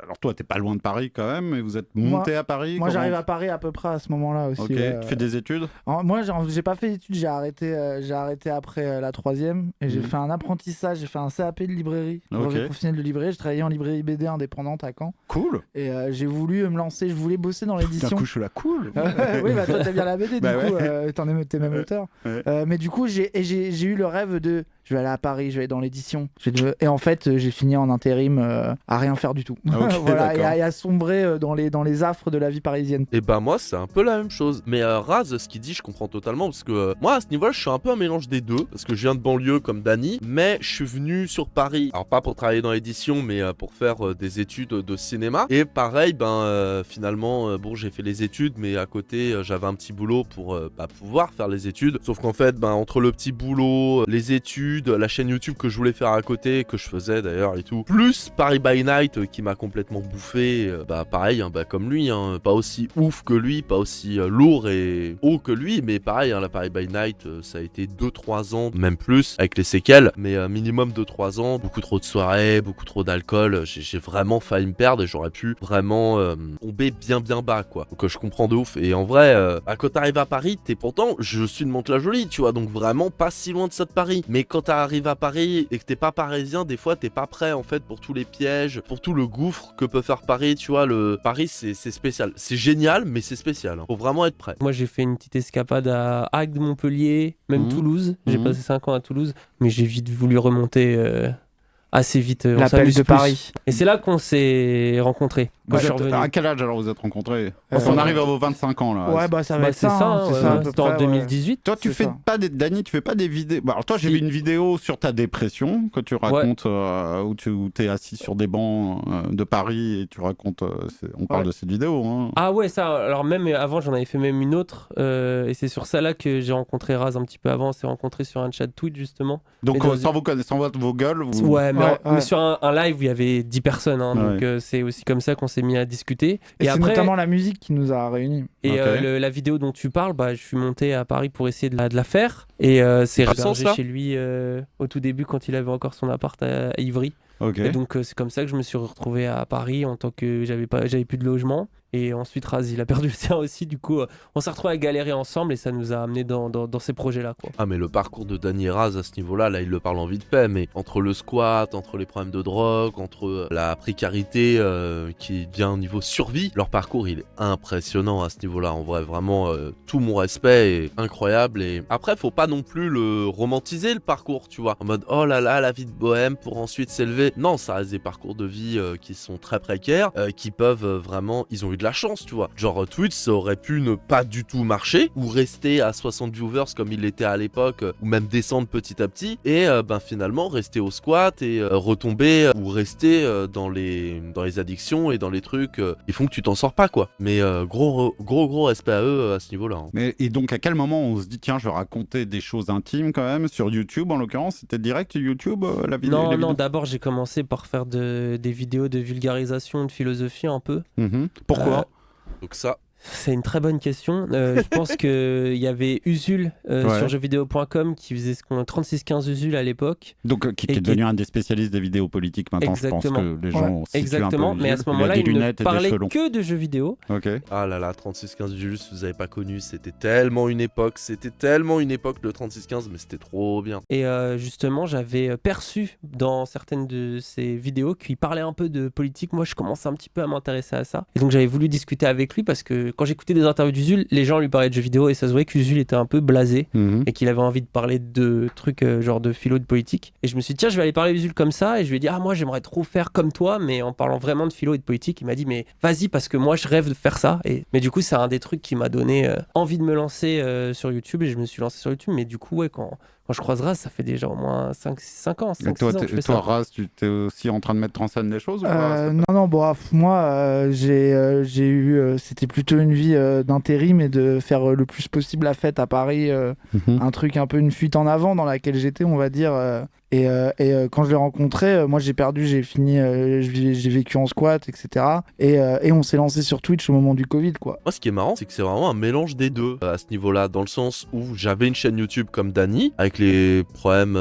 alors toi, t'es pas loin de Paris quand même, mais vous êtes monté à Paris. Moi, j'arrive à Paris à peu près à ce moment-là aussi. Ok. Tu fais des études? Moi, j'ai pas fait d'études. J'ai arrêté après la 3e et j'ai fait un apprentissage. J'ai fait un CAP de librairie, brevet professionnel de librairie. Je travaillais en librairie BD indépendante à Caen. Cool. Et j'ai voulu me lancer. Je voulais bosser dans l'édition. D'un coup, je suis là, cool. Oui, bah toi, t'aimes bien la BD. Du coup, t'es même auteur. Mais du coup, j'ai eu le rêve de. Je vais aller à Paris, je vais aller dans l'édition. Et en fait, j'ai fini en intérim à rien faire du tout. Okay, voilà, et à sombrer dans les affres de la vie parisienne. Et bah moi, c'est un peu la même chose. Mais Raz, ce qu'il dit, je comprends totalement parce que moi, à ce niveau-là, je suis un peu un mélange des deux. Parce que je viens de banlieue comme Dany, mais je suis venu sur Paris. Alors pas pour travailler dans l'édition, mais pour faire des études de cinéma. Et pareil, finalement, j'ai fait les études, mais à côté, j'avais un petit boulot pour pouvoir faire les études. Sauf qu'en fait, entre le petit boulot, les études, la chaîne YouTube que je voulais faire à côté, que je faisais d'ailleurs et tout, plus Paris by Night qui m'a complètement bouffé, pareil, comme lui, pas aussi ouf que lui, pas aussi lourd et haut que lui, mais pareil, la Paris by Night, ça a été 2-3 ans, même plus, avec les séquelles, mais minimum 2-3 ans, beaucoup trop de soirées, beaucoup trop d'alcool, j'ai vraiment failli me perdre et j'aurais pu vraiment tomber bien bas, quoi. Donc je comprends de ouf, et en vrai, quand t'arrives à Paris, je suis de Mantes-la-Jolie, tu vois, donc vraiment pas si loin de ça de Paris, mais quand t'arrives à Paris et que t'es pas parisien, des fois t'es pas prêt en fait pour tous les pièges, pour tout le gouffre que peut faire Paris, tu vois, Paris c'est spécial, c'est génial mais c'est spécial, faut vraiment être prêt. Moi j'ai fait une petite escapade à Agde, Montpellier, même Toulouse, j'ai passé 5 ans à Toulouse, mais j'ai vite voulu remonter assez vite. L'appel de Paris. Et c'est là qu'on s'est rencontrés. À quel âge alors vous êtes rencontrés? On arrive à vos 25 ans là. Ouais, ça va être ça. C'était en 2018. Toi, Dany, tu fais pas des vidéos. Alors toi, j'ai vu une vidéo sur ta dépression que tu racontes où t'es assis sur des bancs de Paris et tu racontes. On parle de cette vidéo. Hein. Ah ouais, ça. Alors même avant, j'en avais fait même une autre et c'est sur ça là que j'ai rencontré Raz un petit peu avant. On s'est rencontrés sur un chat Twitch justement. Donc sans vos gueules. Ouais, mais sur un live où il y avait 10 personnes. Donc c'est aussi comme ça qu'on s'est mis à discuter. Et après, c'est notamment la musique qui nous a réunis. Et la vidéo dont tu parles, je suis monté à Paris pour essayer de la faire. Et c'est hébergé chez lui au tout début quand il avait encore son appart à Ivry. Et donc c'est comme ça que je me suis retrouvé à Paris en tant que j'avais plus de logement. Et ensuite Raz il a perdu le sien aussi, du coup on s'est retrouvés à galérer ensemble et ça nous a amené dans ces projets là quoi. Ah mais le parcours de Dany et Raz à ce niveau là il le parle en vite fait, mais entre le squat, entre les problèmes de drogue, entre la précarité qui vient au niveau survie, leur parcours il est impressionnant à ce niveau là, en vrai vraiment tout mon respect est incroyable. Et après faut pas non plus le romantiser le parcours, tu vois, en mode oh là là la vie de bohème pour ensuite s'élever. Non, ça reste des parcours de vie qui sont très précaires, qui peuvent vraiment, ils ont eu de la chance, tu vois. Genre Twitch, ça aurait pu ne pas du tout marcher, ou rester à 60 viewers comme il l'était à l'époque, ou même descendre petit à petit, et finalement rester au squat et retomber, ou rester dans les addictions et dans les trucs qui font que tu t'en sors pas, quoi. Mais gros respect à eux à ce niveau-là. Hein. Mais, et donc à quel moment on se dit tiens, je vais raconter des choses intimes quand même sur YouTube en l'occurrence? C'était direct YouTube la vidéo? Non, d'abord j'ai commencé par faire des vidéos de vulgarisation, de philosophie un peu. Pourquoi donc ça, c'est une très bonne question. Je pense qu'il y avait Usul sur jeuxvideo.com qui faisait 3615 Usul à l'époque. Donc qui est devenu un des spécialistes des vidéos politiques maintenant. Exactement. Je pense que les gens exactement. Mais à ce moment-là, il ne parlait que de jeux vidéo. Ah là là, 3615 Usul, si vous n'avez pas connu, c'était tellement une époque le 3615, mais c'était trop bien. Et justement, j'avais perçu dans certaines de ces vidéos qu'il parlait un peu de politique. Moi, je commençais un petit peu à m'intéresser à ça. Et donc, j'avais voulu discuter avec lui parce que quand j'écoutais des interviews d'Usul, les gens lui parlaient de jeux vidéo et ça se voyait qu'Usul était un peu blasé et qu'il avait envie de parler de trucs genre de philo, de politique. Et je me suis dit tiens, je vais aller parler d'Usul comme ça, et je lui ai dit ah moi j'aimerais trop faire comme toi mais en parlant vraiment de philo et de politique. Il m'a dit mais vas-y parce que moi je rêve de faire ça. Mais du coup c'est un des trucs qui m'a donné envie de me lancer sur YouTube, et je me suis lancé sur YouTube. Mais du coup ouais, quand je croise Raz, ça fait déjà au moins 5 ans. 5, et toi, 6 ans que je fais toi ça. Raz, tu t'es aussi en train de mettre en scène des choses ou pas Non, bon, moi, j'ai eu, c'était plutôt une vie d'intérim et de faire le plus possible la fête à Paris, un truc un peu une fuite en avant dans laquelle j'étais, on va dire. Et quand je l'ai rencontré, moi j'ai fini, j'ai vécu en squat, etc. Et on s'est lancé sur Twitch au moment du Covid, quoi. Moi, ce qui est marrant, c'est que c'est vraiment un mélange des deux à ce niveau-là, dans le sens où j'avais une chaîne YouTube comme Dany, avec les problèmes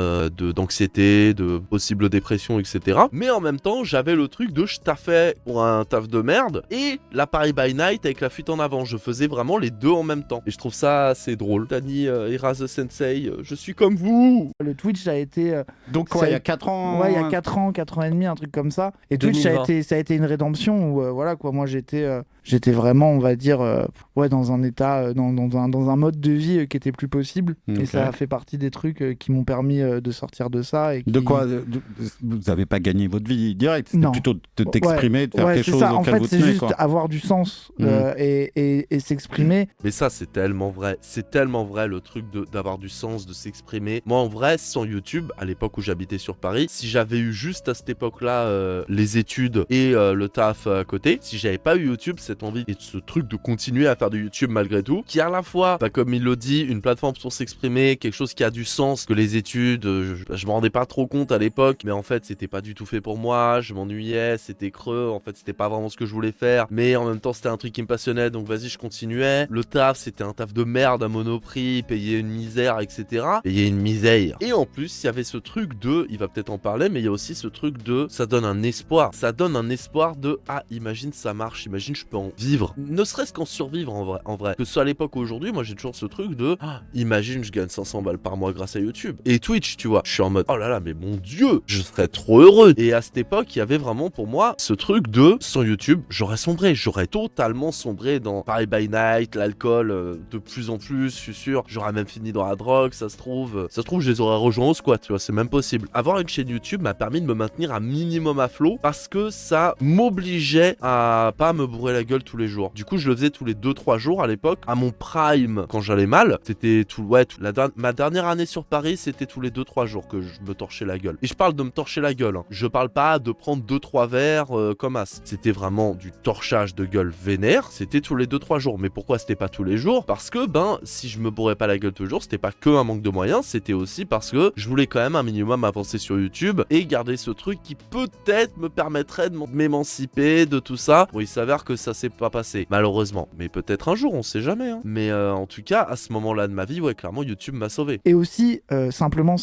d'anxiété, de possible dépression, etc. Mais en même temps, j'avais le truc de je taffais pour un taf de merde et la Paris by Night avec la fuite en avant. Je faisais vraiment les deux en même temps. Et je trouve ça assez drôle. Dany et Raz Sensei, je suis comme vous. Le Twitch, ça a été... Donc quoi, il y a 4 ans Ouais, il y a 4 ans et demi, un truc comme ça. Et Twitch, ça a été une rédemption où, voilà, quoi, moi j'étais vraiment, on va dire, dans un état, dans un mode de vie qui était plus possible. Okay. Et ça a fait partie des trucs qui m'ont permis de sortir de ça. Et qui... De quoi vous n'avez pas gagné votre vie directe, c'était plutôt de t'exprimer, de faire quelque chose auquel vous tenez. C'est juste avoir du sens et s'exprimer. Mais ça, c'est tellement vrai. C'est tellement vrai le truc d'avoir du sens, de s'exprimer. Moi, en vrai, sans YouTube, à l'époque où j'habitais sur Paris, si j'avais eu juste à cette époque-là les études et le taf à côté, si j'avais pas eu YouTube, cette envie et ce truc de continuer à faire du YouTube malgré tout, qui est à la fois, comme il le dit, une plateforme pour s'exprimer, quelque chose qui a du sens, que les études, je me rendais pas trop compte à l'époque, mais en fait c'était pas du tout fait pour moi, je m'ennuyais, c'était creux, en fait c'était pas vraiment ce que je voulais faire, mais en même temps c'était un truc qui me passionnait, donc vas-y je continuais. Le taf, c'était un taf de merde à Monoprix, payer une misère, etc. Payer une misère. Et en plus, il y avait ce truc de, il va peut-être en parler, mais il y a aussi ce truc de, ça donne un espoir. Ça donne un espoir de, ah, imagine ça marche, imagine je peux en vivre. Ne serait-ce qu'en survivre en vrai. Que ce soit à l'époque ou aujourd'hui, moi j'ai toujours ce truc de, ah, imagine je gagne 500 balles par mois grâce à YouTube. Et Twitch, tu vois, je suis en mode, oh là là, mais mon Dieu, je serais trop heureux. Et à cette époque, il y avait vraiment pour moi ce truc de, sans YouTube, j'aurais totalement sombré dans Paris by Night, l'alcool, de plus en plus, je suis sûr, j'aurais même fini dans la drogue, ça se trouve, je les aurais rejoints au squat, tu vois, c'est même possible. Avoir une chaîne YouTube m'a permis de me maintenir un minimum à flot parce que ça m'obligeait à pas me bourrer la gueule tous les jours. Du coup, je le faisais tous les 2-3 jours à l'époque. À mon prime, quand j'allais mal, c'était ma dernière année sur Paris, c'était tous les 2-3 jours que je me torchais la gueule. Et je parle de me torcher la gueule, hein. Je parle pas de prendre 2-3 verres comme as. C'était vraiment du torchage de gueule vénère, c'était tous les 2-3 jours. Mais pourquoi c'était pas tous les jours? Parce que, si je me bourrais pas la gueule tous les jours, c'était pas que un manque de moyens, c'était aussi parce que je voulais quand même un minimum avancer sur YouTube et garder ce truc qui peut-être me permettrait de m'émanciper de tout ça. Bon, il s'avère que ça s'est pas passé, malheureusement. Mais peut-être un jour, on sait jamais. Hein. Mais en tout cas, à ce moment-là de ma vie, ouais, clairement, YouTube m'a sauvé. Et aussi, simplement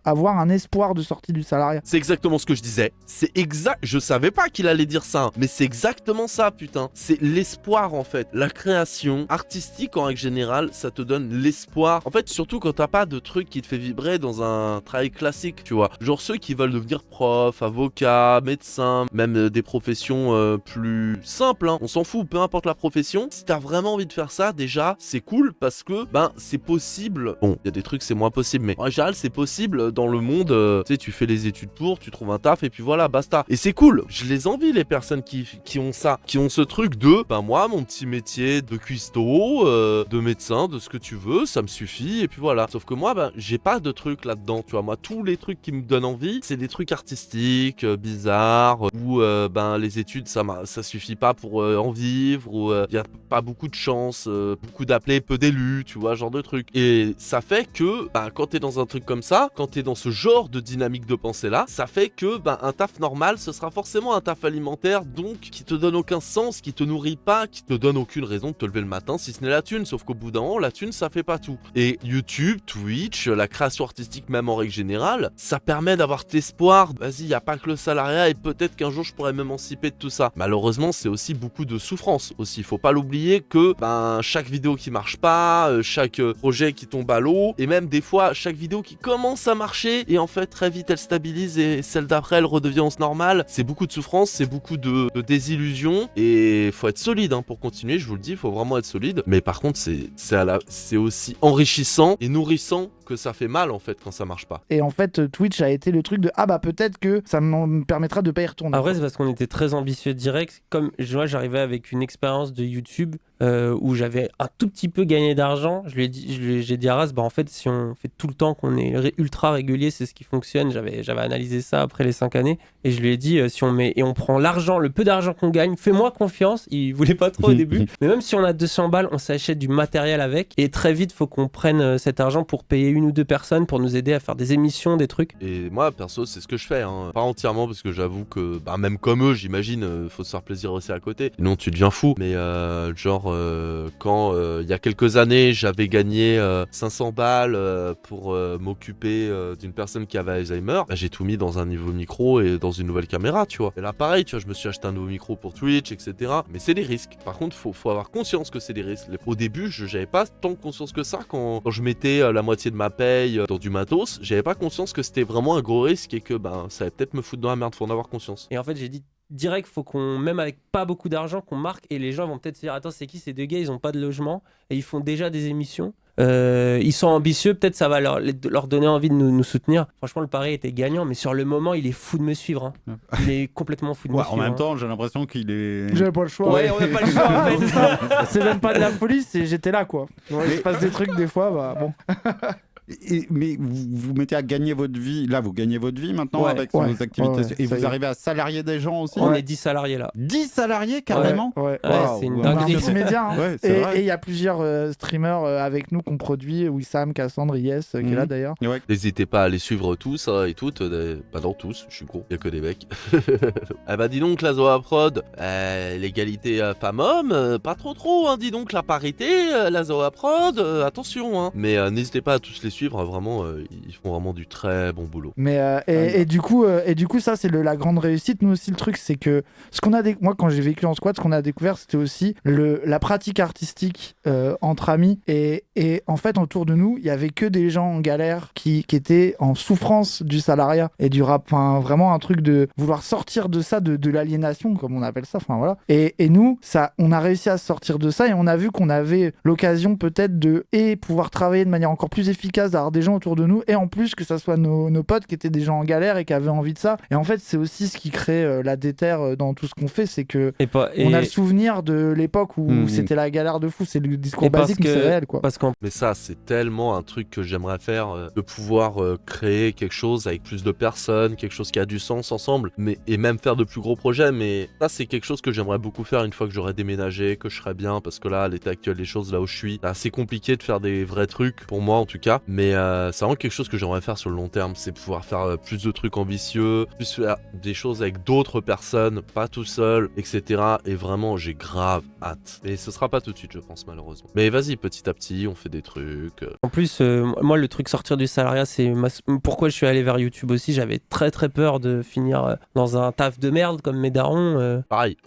avoir un espoir de sortie du salariat. C'est exactement ce que je disais. C'est exact. Je savais pas qu'il allait dire ça, hein. Mais c'est exactement ça, putain. C'est l'espoir, en fait. La création artistique, en règle générale, ça te donne l'espoir. En fait, surtout quand t'as pas de truc qui te fait vibrer dans un travail classique, tu vois. Genre ceux qui veulent devenir prof, avocat, médecin, même des professions plus simples, hein. On s'en fout, peu importe la profession. Si t'as vraiment envie de faire ça, déjà, c'est cool parce que, c'est possible. Bon, il y a des trucs, c'est moins possible, mais en général, c'est possible dans le monde. Tu sais, tu fais les études pour, tu trouves un taf et puis voilà, basta. Et c'est cool. Je les envie, les personnes qui ont ça, qui ont ce truc de, moi, mon petit métier de cuistot, de médecin, de ce que tu veux, ça me suffit et puis voilà. Sauf que moi, j'ai pas de trucs là-dedans, tu vois. Moi, tous les trucs qui me donnent envie, c'est des trucs artistiques, bizarres, où les études, ça suffit pas pour en vivre, où il y a pas beaucoup de chance, beaucoup d'appelés, peu d'élus, tu vois, genre de trucs. Et ça fait que, quand t'es dans un truc comme ça, quand t'es dans ce genre de dynamique de pensée-là, ça fait que, un taf normal, ce sera forcément un taf alimentaire, donc qui te donne aucun sens, qui te nourrit pas, qui te donne aucune raison de te lever le matin, si ce n'est la thune. Sauf qu'au bout d'un moment, la thune, ça fait pas tout. Et YouTube, Twitch, la création artistique même en règle générale, ça permet d'avoir cet espoir. Vas-y, y a pas que le salariat et peut-être qu'un jour je pourrais m'émanciper de tout ça. Malheureusement, c'est aussi beaucoup de souffrance aussi. Faut pas l'oublier que chaque vidéo qui marche pas, chaque projet qui tombe à l'eau, et même des fois chaque vidéo qui commence à marcher et en fait très vite elle stabilise et celle d'après elle redevient en normale. C'est beaucoup de souffrance, c'est beaucoup de désillusion et faut être solide pour continuer. Je vous le dis, faut vraiment être solide. Mais par contre, c'est aussi enrichissant et nourrissant que ça fait mal en fait quand ça marche pas. Et en fait, Twitch a été le truc de peut-être que ça me permettra de pas y retourner. Après, c'est parce qu'on était très ambitieux direct. Comme moi, j'arrivais avec une expérience de YouTube où j'avais un tout petit peu gagné d'argent. J'ai dit à Raz, en fait, si on fait tout le temps qu'on est ultra régulier, c'est ce qui fonctionne. J'avais analysé ça après les 5 années et je lui ai dit, si on met et on prend l'argent, le peu d'argent qu'on gagne, fais-moi confiance. Il voulait pas trop au début, mais même si on a 200 balles, on s'achète du matériel avec et très vite, faut qu'on prenne cet argent pour payer 1 ou 2 personnes pour nous aider à faire des émissions, des trucs. Et moi, perso, c'est ce que je fais, pas entièrement parce que j'avoue que, même comme eux, j'imagine, faut se faire plaisir aussi à côté. Sinon, tu deviens fou. Mais quand il y a quelques années, j'avais gagné 500 balles pour m'occuper d'une personne qui avait Alzheimer, j'ai tout mis dans un nouveau micro et dans une nouvelle caméra, tu vois. Et là, pareil, tu vois, je me suis acheté un nouveau micro pour Twitch, etc. Mais c'est des risques. Par contre, faut avoir conscience que c'est des risques. Au début, j'avais pas tant conscience que ça quand je mettais la moitié de ma paye dans du matos. J'avais pas conscience que c'était vraiment un gros risque et que ça allait peut-être me foutre dans la merde. Faut en avoir conscience. Et en fait, j'ai dit direct, faut qu'on, même avec pas beaucoup d'argent, qu'on marque et les gens vont peut-être se dire attends, c'est qui ces deux gars, ils ont pas de logement et ils font déjà des émissions. Ils sont ambitieux, peut-être ça va leur donner envie de nous soutenir. Franchement, le pari était gagnant, mais sur le moment, il est fou de me suivre. Il est complètement fou de me suivre. En même temps, j'ai l'impression qu'il est. J'avais pas le choix. Ouais, on n'a pas le choix en fait. C'est même pas de la folie, j'étais là quoi. Il se passe des trucs des fois, bon. Mais vous mettez à gagner votre vie. Là, vous gagnez votre vie maintenant avec vos activités. Et vous arrivez à salarier des gens aussi. On est 10 salariés là. 10 salariés carrément. Ouais. C'est une dinguerie. C'est média. Et il y a plusieurs streamers avec nous qu'on produit. Wissam, Cassandre, Yes, qui est là d'ailleurs. Ouais. N'hésitez pas à les suivre tous et toutes. Pas dans tous, je suis gros. Il y a que des mecs. Dis donc, la Zoa Prod, l'égalité femmes-hommes, pas trop. Dis donc, la parité, la Zoa Prod, attention. Mais n'hésitez pas à tous les suivre, vraiment, ils font vraiment du très bon boulot. Mais et du coup, ça c'est la grande réussite. Nous aussi, le truc, c'est que moi, quand j'ai vécu en squat, ce qu'on a découvert, c'était aussi la pratique artistique entre amis. Et en fait, autour de nous, il y avait que des gens en galère qui étaient en souffrance du salariat et du rap. Enfin, vraiment un truc de vouloir sortir de ça, de l'aliénation, comme on appelle ça. Enfin voilà. Et nous, on a réussi à sortir de ça et on a vu qu'on avait l'occasion peut-être de pouvoir travailler de manière encore plus efficace, d'avoir des gens autour de nous et en plus que ça soit nos potes qui étaient des gens en galère et qui avaient envie de ça. Et en fait, c'est aussi ce qui crée la déterre dans tout ce qu'on fait, c'est que on a le souvenir de l'époque où c'était la galère de fou. C'est le discours basique, mais c'est réel, quoi. Mais ça, c'est tellement un truc que j'aimerais faire, de pouvoir créer quelque chose avec plus de personnes, quelque chose qui a du sens ensemble, et même faire de plus gros projets. Mais ça, c'est quelque chose que j'aimerais beaucoup faire une fois que j'aurai déménagé, que je serai bien, parce que là, à l'état actuel des choses, là où je suis, c'est assez compliqué de faire des vrais trucs, pour moi en tout cas. Mais c'est vraiment quelque chose que j'aimerais faire sur le long terme, c'est pouvoir faire plus de trucs ambitieux, plus faire des choses avec d'autres personnes, pas tout seul, etc. Et vraiment, j'ai grave hâte. Mais ce sera pas tout de suite, je pense, malheureusement. Mais vas-y, petit à petit, on fait des trucs. En plus, moi, le truc sortir du salariat, c'est pourquoi je suis allé vers YouTube aussi. J'avais très très peur de finir dans un taf de merde comme mes darons. Pareil,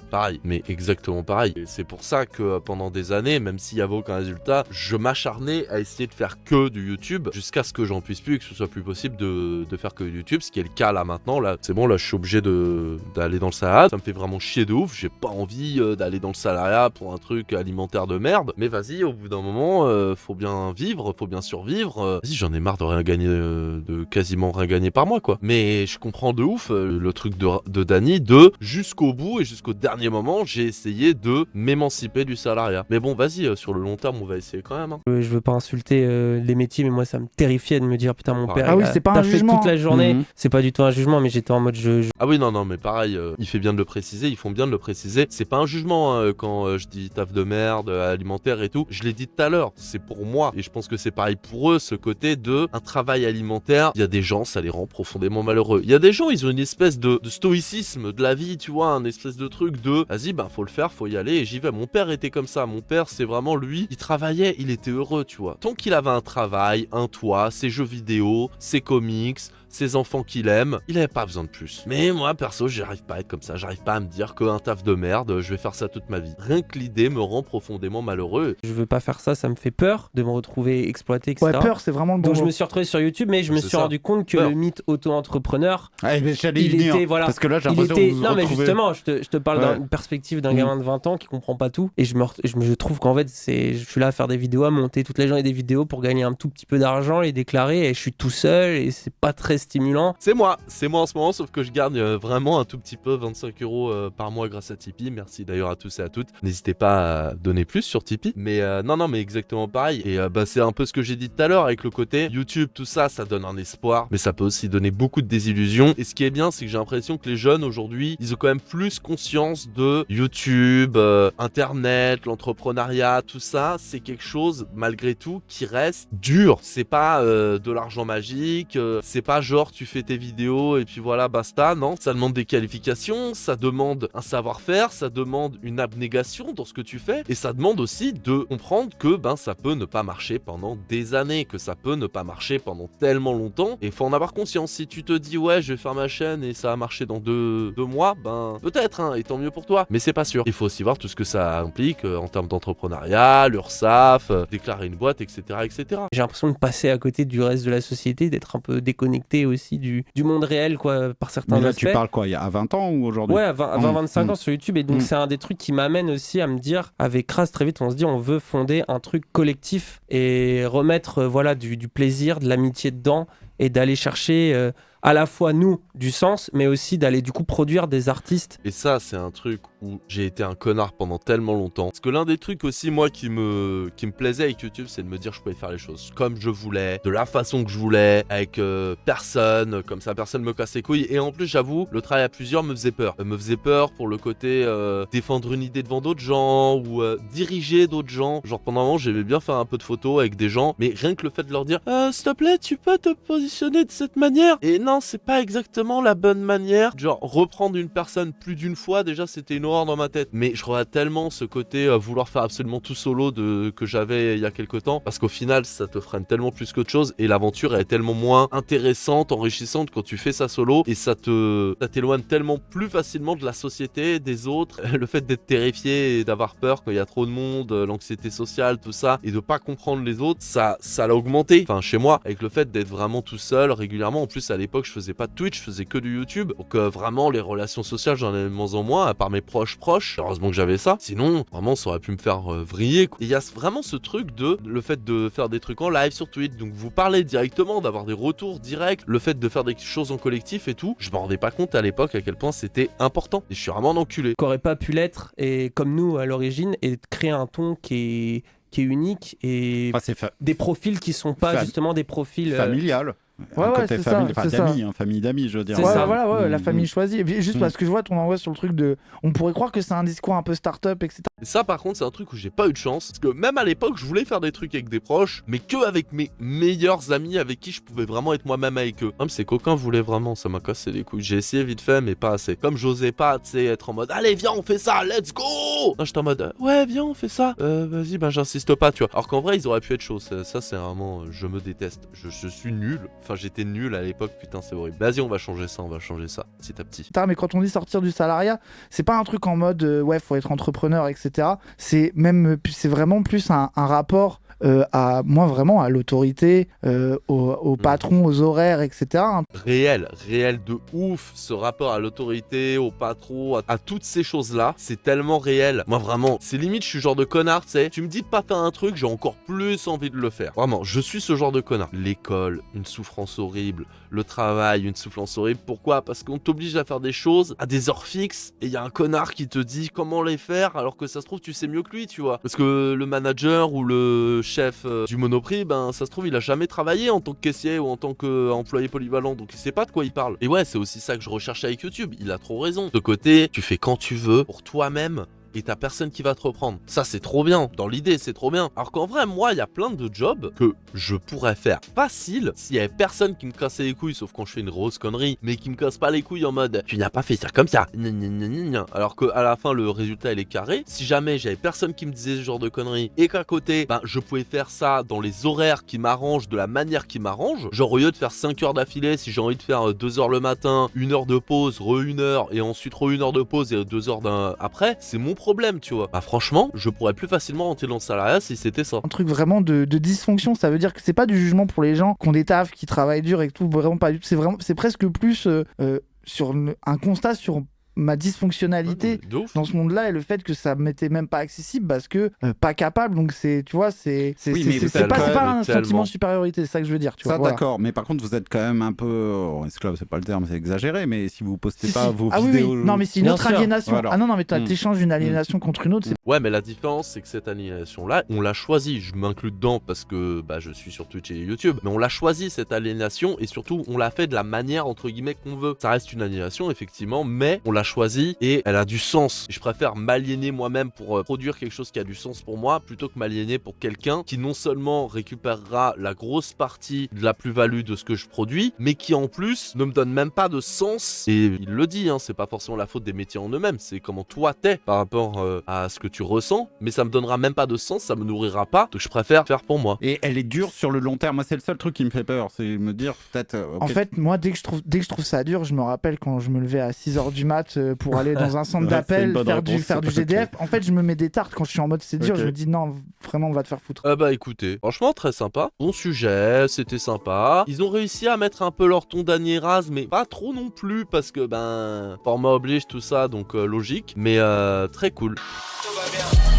mais exactement pareil. Et c'est pour ça que pendant des années, même s'il y avait aucun résultat, je m'acharnais à essayer de faire que du YouTube jusqu'à ce que j'en puisse plus et que ce soit plus possible de faire que YouTube, ce qui est le cas là maintenant. Là, c'est bon, là je suis obligé d'aller dans le salariat. Ça me fait vraiment chier de ouf. J'ai pas envie d'aller dans le salariat pour un truc alimentaire de merde. Mais vas-y, au bout d'un moment, faut bien vivre, faut bien survivre. Vas-y, j'en ai marre de rien gagner, de quasiment rien gagner par mois, quoi. Mais je comprends de ouf le truc de Dany, jusqu'au bout et jusqu'au dernier moment, j'ai essayé de m'émanciper du salariat. Mais bon, vas-y, sur le long terme, on va essayer quand même. Je veux pas insulter les métiers, mais moi ça me terrifiait de me dire putain, mon père c'est pas un jugement toute la journée. C'est pas du tout un jugement, mais j'étais en mode Ah oui, non, mais pareil, il fait bien de le préciser, ils font bien de le préciser. C'est pas un jugement quand je dis taf de merde, alimentaire et tout. Je l'ai dit tout à l'heure, c'est pour moi. Et je pense que c'est pareil pour eux, ce côté de un travail alimentaire. Il y a des gens, ça les rend profondément malheureux. Il y a des gens, ils ont une espèce de stoïcisme de la vie, tu vois, un espèce de truc de vas-y, faut le faire, faut y aller et j'y vais. Mon père était comme ça. Mon père, c'est vraiment lui, il travaillait, il était heureux, tu vois. Tant qu'il avait un travail, un toit, ses jeux vidéo, ses comics, ses enfants qu'il aime, il avait pas besoin de plus. Mais moi, perso, j'arrive pas à être comme ça. J'arrive pas à me dire qu'un taf de merde, je vais faire ça toute ma vie. Rien que l'idée me rend profondément malheureux. Je veux pas faire ça me fait peur de me retrouver exploité, etc. Ouais, peur, c'est vraiment le bon Donc je mot. me suis retrouvé sur YouTube, mais je me suis rendu compte que le mythe auto-entrepreneur, mais j'allais y il venir, était, voilà, parce que là, j'ai il l'impression était... que vous Non, mais retrouvez... justement, je te parle d'une perspective d'un gamin de 20 ans qui comprend pas tout, et je trouve qu'en fait, je suis là à faire des vidéos, à monter toutes les journées des vidéos pour gagner un tout petit peu d'argent, les déclarer, et je suis tout seul, et c'est pas très stimulant. C'est moi en ce moment, sauf que je gagne vraiment un tout petit peu, 25 € par mois grâce à Tipeee. Merci d'ailleurs à tous et à toutes. N'hésitez pas à donner plus sur Tipeee. Mais non, mais exactement pareil. Et c'est un peu ce que j'ai dit tout à l'heure avec le côté YouTube, tout ça, ça donne un espoir, mais ça peut aussi donner beaucoup de désillusions. Et ce qui est bien, c'est que j'ai l'impression que les jeunes aujourd'hui, ils ont quand même plus conscience de YouTube, Internet, l'entrepreneuriat, tout ça. C'est quelque chose, malgré tout, qui reste dur. C'est pas de l'argent magique, c'est pas genre tu fais tes vidéos et puis voilà, basta. Non, ça demande des qualifications, ça demande un savoir-faire, ça demande une abnégation dans ce que tu fais, et ça demande aussi de comprendre que ça peut ne pas marcher pendant des années, que ça peut ne pas marcher pendant tellement longtemps, et faut en avoir conscience. Si tu te dis ouais, je vais faire ma chaîne et ça va marcher dans deux mois, peut-être, hein, et tant mieux pour toi, mais c'est pas sûr. Il faut aussi voir tout ce que ça implique en termes d'entrepreneuriat, l'URSSAF, déclarer une boîte, etc., etc. J'ai l'impression de passer à côté du reste de la société, d'être un peu déconnecté aussi du monde réel, quoi, par certains aspects. Mais là, tu parles quoi, il y a 20 ans ou aujourd'hui? Ouais, à 20-25 ans sur YouTube, et donc c'est un des trucs qui m'amène aussi à me dire, avec Raz, très vite, on se dit, on veut fonder un truc collectif et remettre du plaisir, de l'amitié dedans, et d'aller chercher à la fois nous du sens, mais aussi d'aller du coup produire des artistes. Et ça, c'est un truc où j'ai été un connard pendant tellement longtemps. Parce que l'un des trucs aussi, moi, qui me plaisait avec YouTube, c'est de me dire que je pouvais faire les choses comme je voulais, de la façon que je voulais, avec personne, comme ça personne me casse les couilles. Et en plus, j'avoue, le travail à plusieurs me faisait peur. Me faisait peur pour le côté défendre une idée devant d'autres gens, ou diriger d'autres gens. Genre pendant un moment, j'aimais bien faire un peu de photos avec des gens, mais rien que le fait de leur dire s'il te plaît, tu peux te positionner de cette manière. Et non, c'est pas exactement la bonne manière. Genre, reprendre une personne plus d'une fois, déjà, c'était une horreur dans ma tête. Mais je regarde tellement ce côté vouloir faire absolument tout solo que j'avais il y a quelques temps, parce qu'au final, ça te freine tellement plus qu'autre chose, et l'aventure est tellement moins intéressante, enrichissante quand tu fais ça solo, et ça t'éloigne tellement plus facilement de la société, des autres. Le fait d'être terrifié et d'avoir peur quand il y a trop de monde, l'anxiété sociale, tout ça, et de pas comprendre les autres, ça l'a augmenté. Enfin, chez moi, avec le fait d'être vraiment tout seul régulièrement. En plus, à l'époque, je faisais pas de Twitch, je faisais que du YouTube. Donc vraiment, les relations sociales, j'en avais de moins en moins, à part mes proches. Heureusement que j'avais ça. Sinon, vraiment, ça aurait pu me faire vriller, quoi. Et il y a vraiment ce truc le fait de faire des trucs en live sur Twitch. Donc vous parlez directement, d'avoir des retours directs, le fait de faire des choses en collectif et tout. Je me rendais pas compte à l'époque à quel point c'était important. Et je suis vraiment un enculé. Qu'aurait pas pu l'être, et comme nous à l'origine, et de créer un ton qui est unique, et des profils qui sont pas justement des profils familial. Côté famille d'amis, je veux dire. La famille choisie. Et puis, juste parce que je vois ton envoi sur le truc de. On pourrait croire que c'est un discours un peu start-up, etc. Et ça, par contre, c'est un truc où j'ai pas eu de chance. Parce que même à l'époque, je voulais faire des trucs avec des proches, mais que avec mes meilleurs amis avec qui je pouvais vraiment être moi-même avec eux. Même ces coquins voulaient vraiment, ça m'a cassé les couilles. J'ai essayé vite fait, mais pas assez. Comme j'osais pas, tu sais, être en mode allez, viens, on fait ça, let's go! Non, j'étais en mode ouais, viens, on fait ça. Vas-y, j'insiste pas, tu vois. Alors qu'en vrai, ils auraient pu être chauds. Ça, c'est vraiment. Je me déteste. Je suis nul. Enfin, j'étais nul à l'époque, putain, c'est horrible. Vas-y, on va changer ça, petit à petit. Mais quand on dit sortir du salariat, c'est pas un truc en mode faut être entrepreneur, etc. C'est vraiment plus un rapport à l'autorité, au patron, aux horaires, etc. Réel de ouf, ce rapport à l'autorité, au patron, à toutes ces choses-là, c'est tellement réel. Moi vraiment, c'est limite, je suis le genre de connard, tu sais. Tu me dis de pas faire un truc, j'ai encore plus envie de le faire. Vraiment, je suis ce genre de connard. L'école, une souffrance horrible. Le travail, une souffrance horrible. Pourquoi ? Parce qu'on t'oblige à faire des choses à des heures fixes, et il y a un connard qui te dit comment les faire, alors que ça se trouve, tu sais mieux que lui, tu vois. Parce que le manager ou le chef du Monoprix, ça se trouve, il a jamais travaillé en tant que caissier ou en tant qu'employé polyvalent, donc il sait pas de quoi il parle. Et ouais, c'est aussi ça que je recherche avec YouTube, il a trop raison. De côté, tu fais quand tu veux, pour toi-même, et t'as personne qui va te reprendre. Ça, c'est trop bien. Dans l'idée, c'est trop bien. Alors qu'en vrai, moi, il y a plein de jobs que je pourrais faire facile s'il y avait personne qui me cassait les couilles, sauf quand je fais une grosse connerie, mais qui me casse pas les couilles en mode tu n'as pas fait ça comme ça. Alors qu'à la fin, le résultat, il est carré. Si jamais j'avais personne qui me disait ce genre de conneries et qu'à côté, je pouvais faire ça dans les horaires qui m'arrangent, de la manière qui m'arrange, genre au lieu de faire 5 heures d'affilée, si j'ai envie de faire 2 heures le matin, 1 heure de pause, re 1 heure, et ensuite re 1 heure de pause et 2 heures après, c'est mon problème, tu vois. franchement, je pourrais plus facilement rentrer dans le salariat si c'était ça. Un truc vraiment de dysfonction, ça veut dire que c'est pas du jugement pour les gens qui ont des tafs, qui travaillent dur et tout, vraiment pas du tout. C'est presque plus sur un constat sur ma dysfonctionnalité dans ce monde-là et le fait que ça m'était même pas accessible parce que pas capable, donc c'est, tu vois, c'est pas un sentiment de supériorité, c'est ça que je veux dire, tu vois. D'accord, mais par contre vous êtes quand même un peu esclave, c'est pas le terme, c'est exagéré, mais si vous postez pas vos vidéos... Oui. Non mais c'est une autre aliénation. Voilà. Ah non mais t'échanges une aliénation contre une autre. Ouais, mais la différence c'est que cette aliénation-là, on l'a choisie, je m'inclus dedans parce que je suis sur Twitch et YouTube, mais on l'a choisi cette aliénation et surtout on l'a fait de la manière entre guillemets qu'on veut. Ça reste une aliénation effectivement, mais on l'a choisie et elle a du sens. Je préfère m'aliéner moi-même pour produire quelque chose qui a du sens pour moi plutôt que m'aliéner pour quelqu'un qui non seulement récupérera la grosse partie de la plus-value de ce que je produis, mais qui en plus ne me donne même pas de sens. Et il le dit, c'est pas forcément la faute des métiers en eux-mêmes, c'est comment toi t'es par rapport à ce que tu ressens, mais ça me donnera même pas de sens, ça me nourrira pas, donc je préfère faire pour moi. Et elle est dure sur le long terme. Moi, c'est le seul truc qui me fait peur, c'est me dire peut-être... En fait, moi, dès que je trouve ça dur, je me rappelle quand je me levais à 6h du mat pour aller dans un centre d'appel, faire du GDF. En fait, je me mets des tartes quand je suis en mode c'est dur, je me dis non, vraiment, on va te faire foutre. Écoutez, franchement, très sympa. Bon sujet, c'était sympa. Ils ont réussi à mettre un peu leur ton d'Annie Raz, mais pas trop non plus, parce que, format oblige, tout ça, donc logique. Mais très cool. Tout va bien.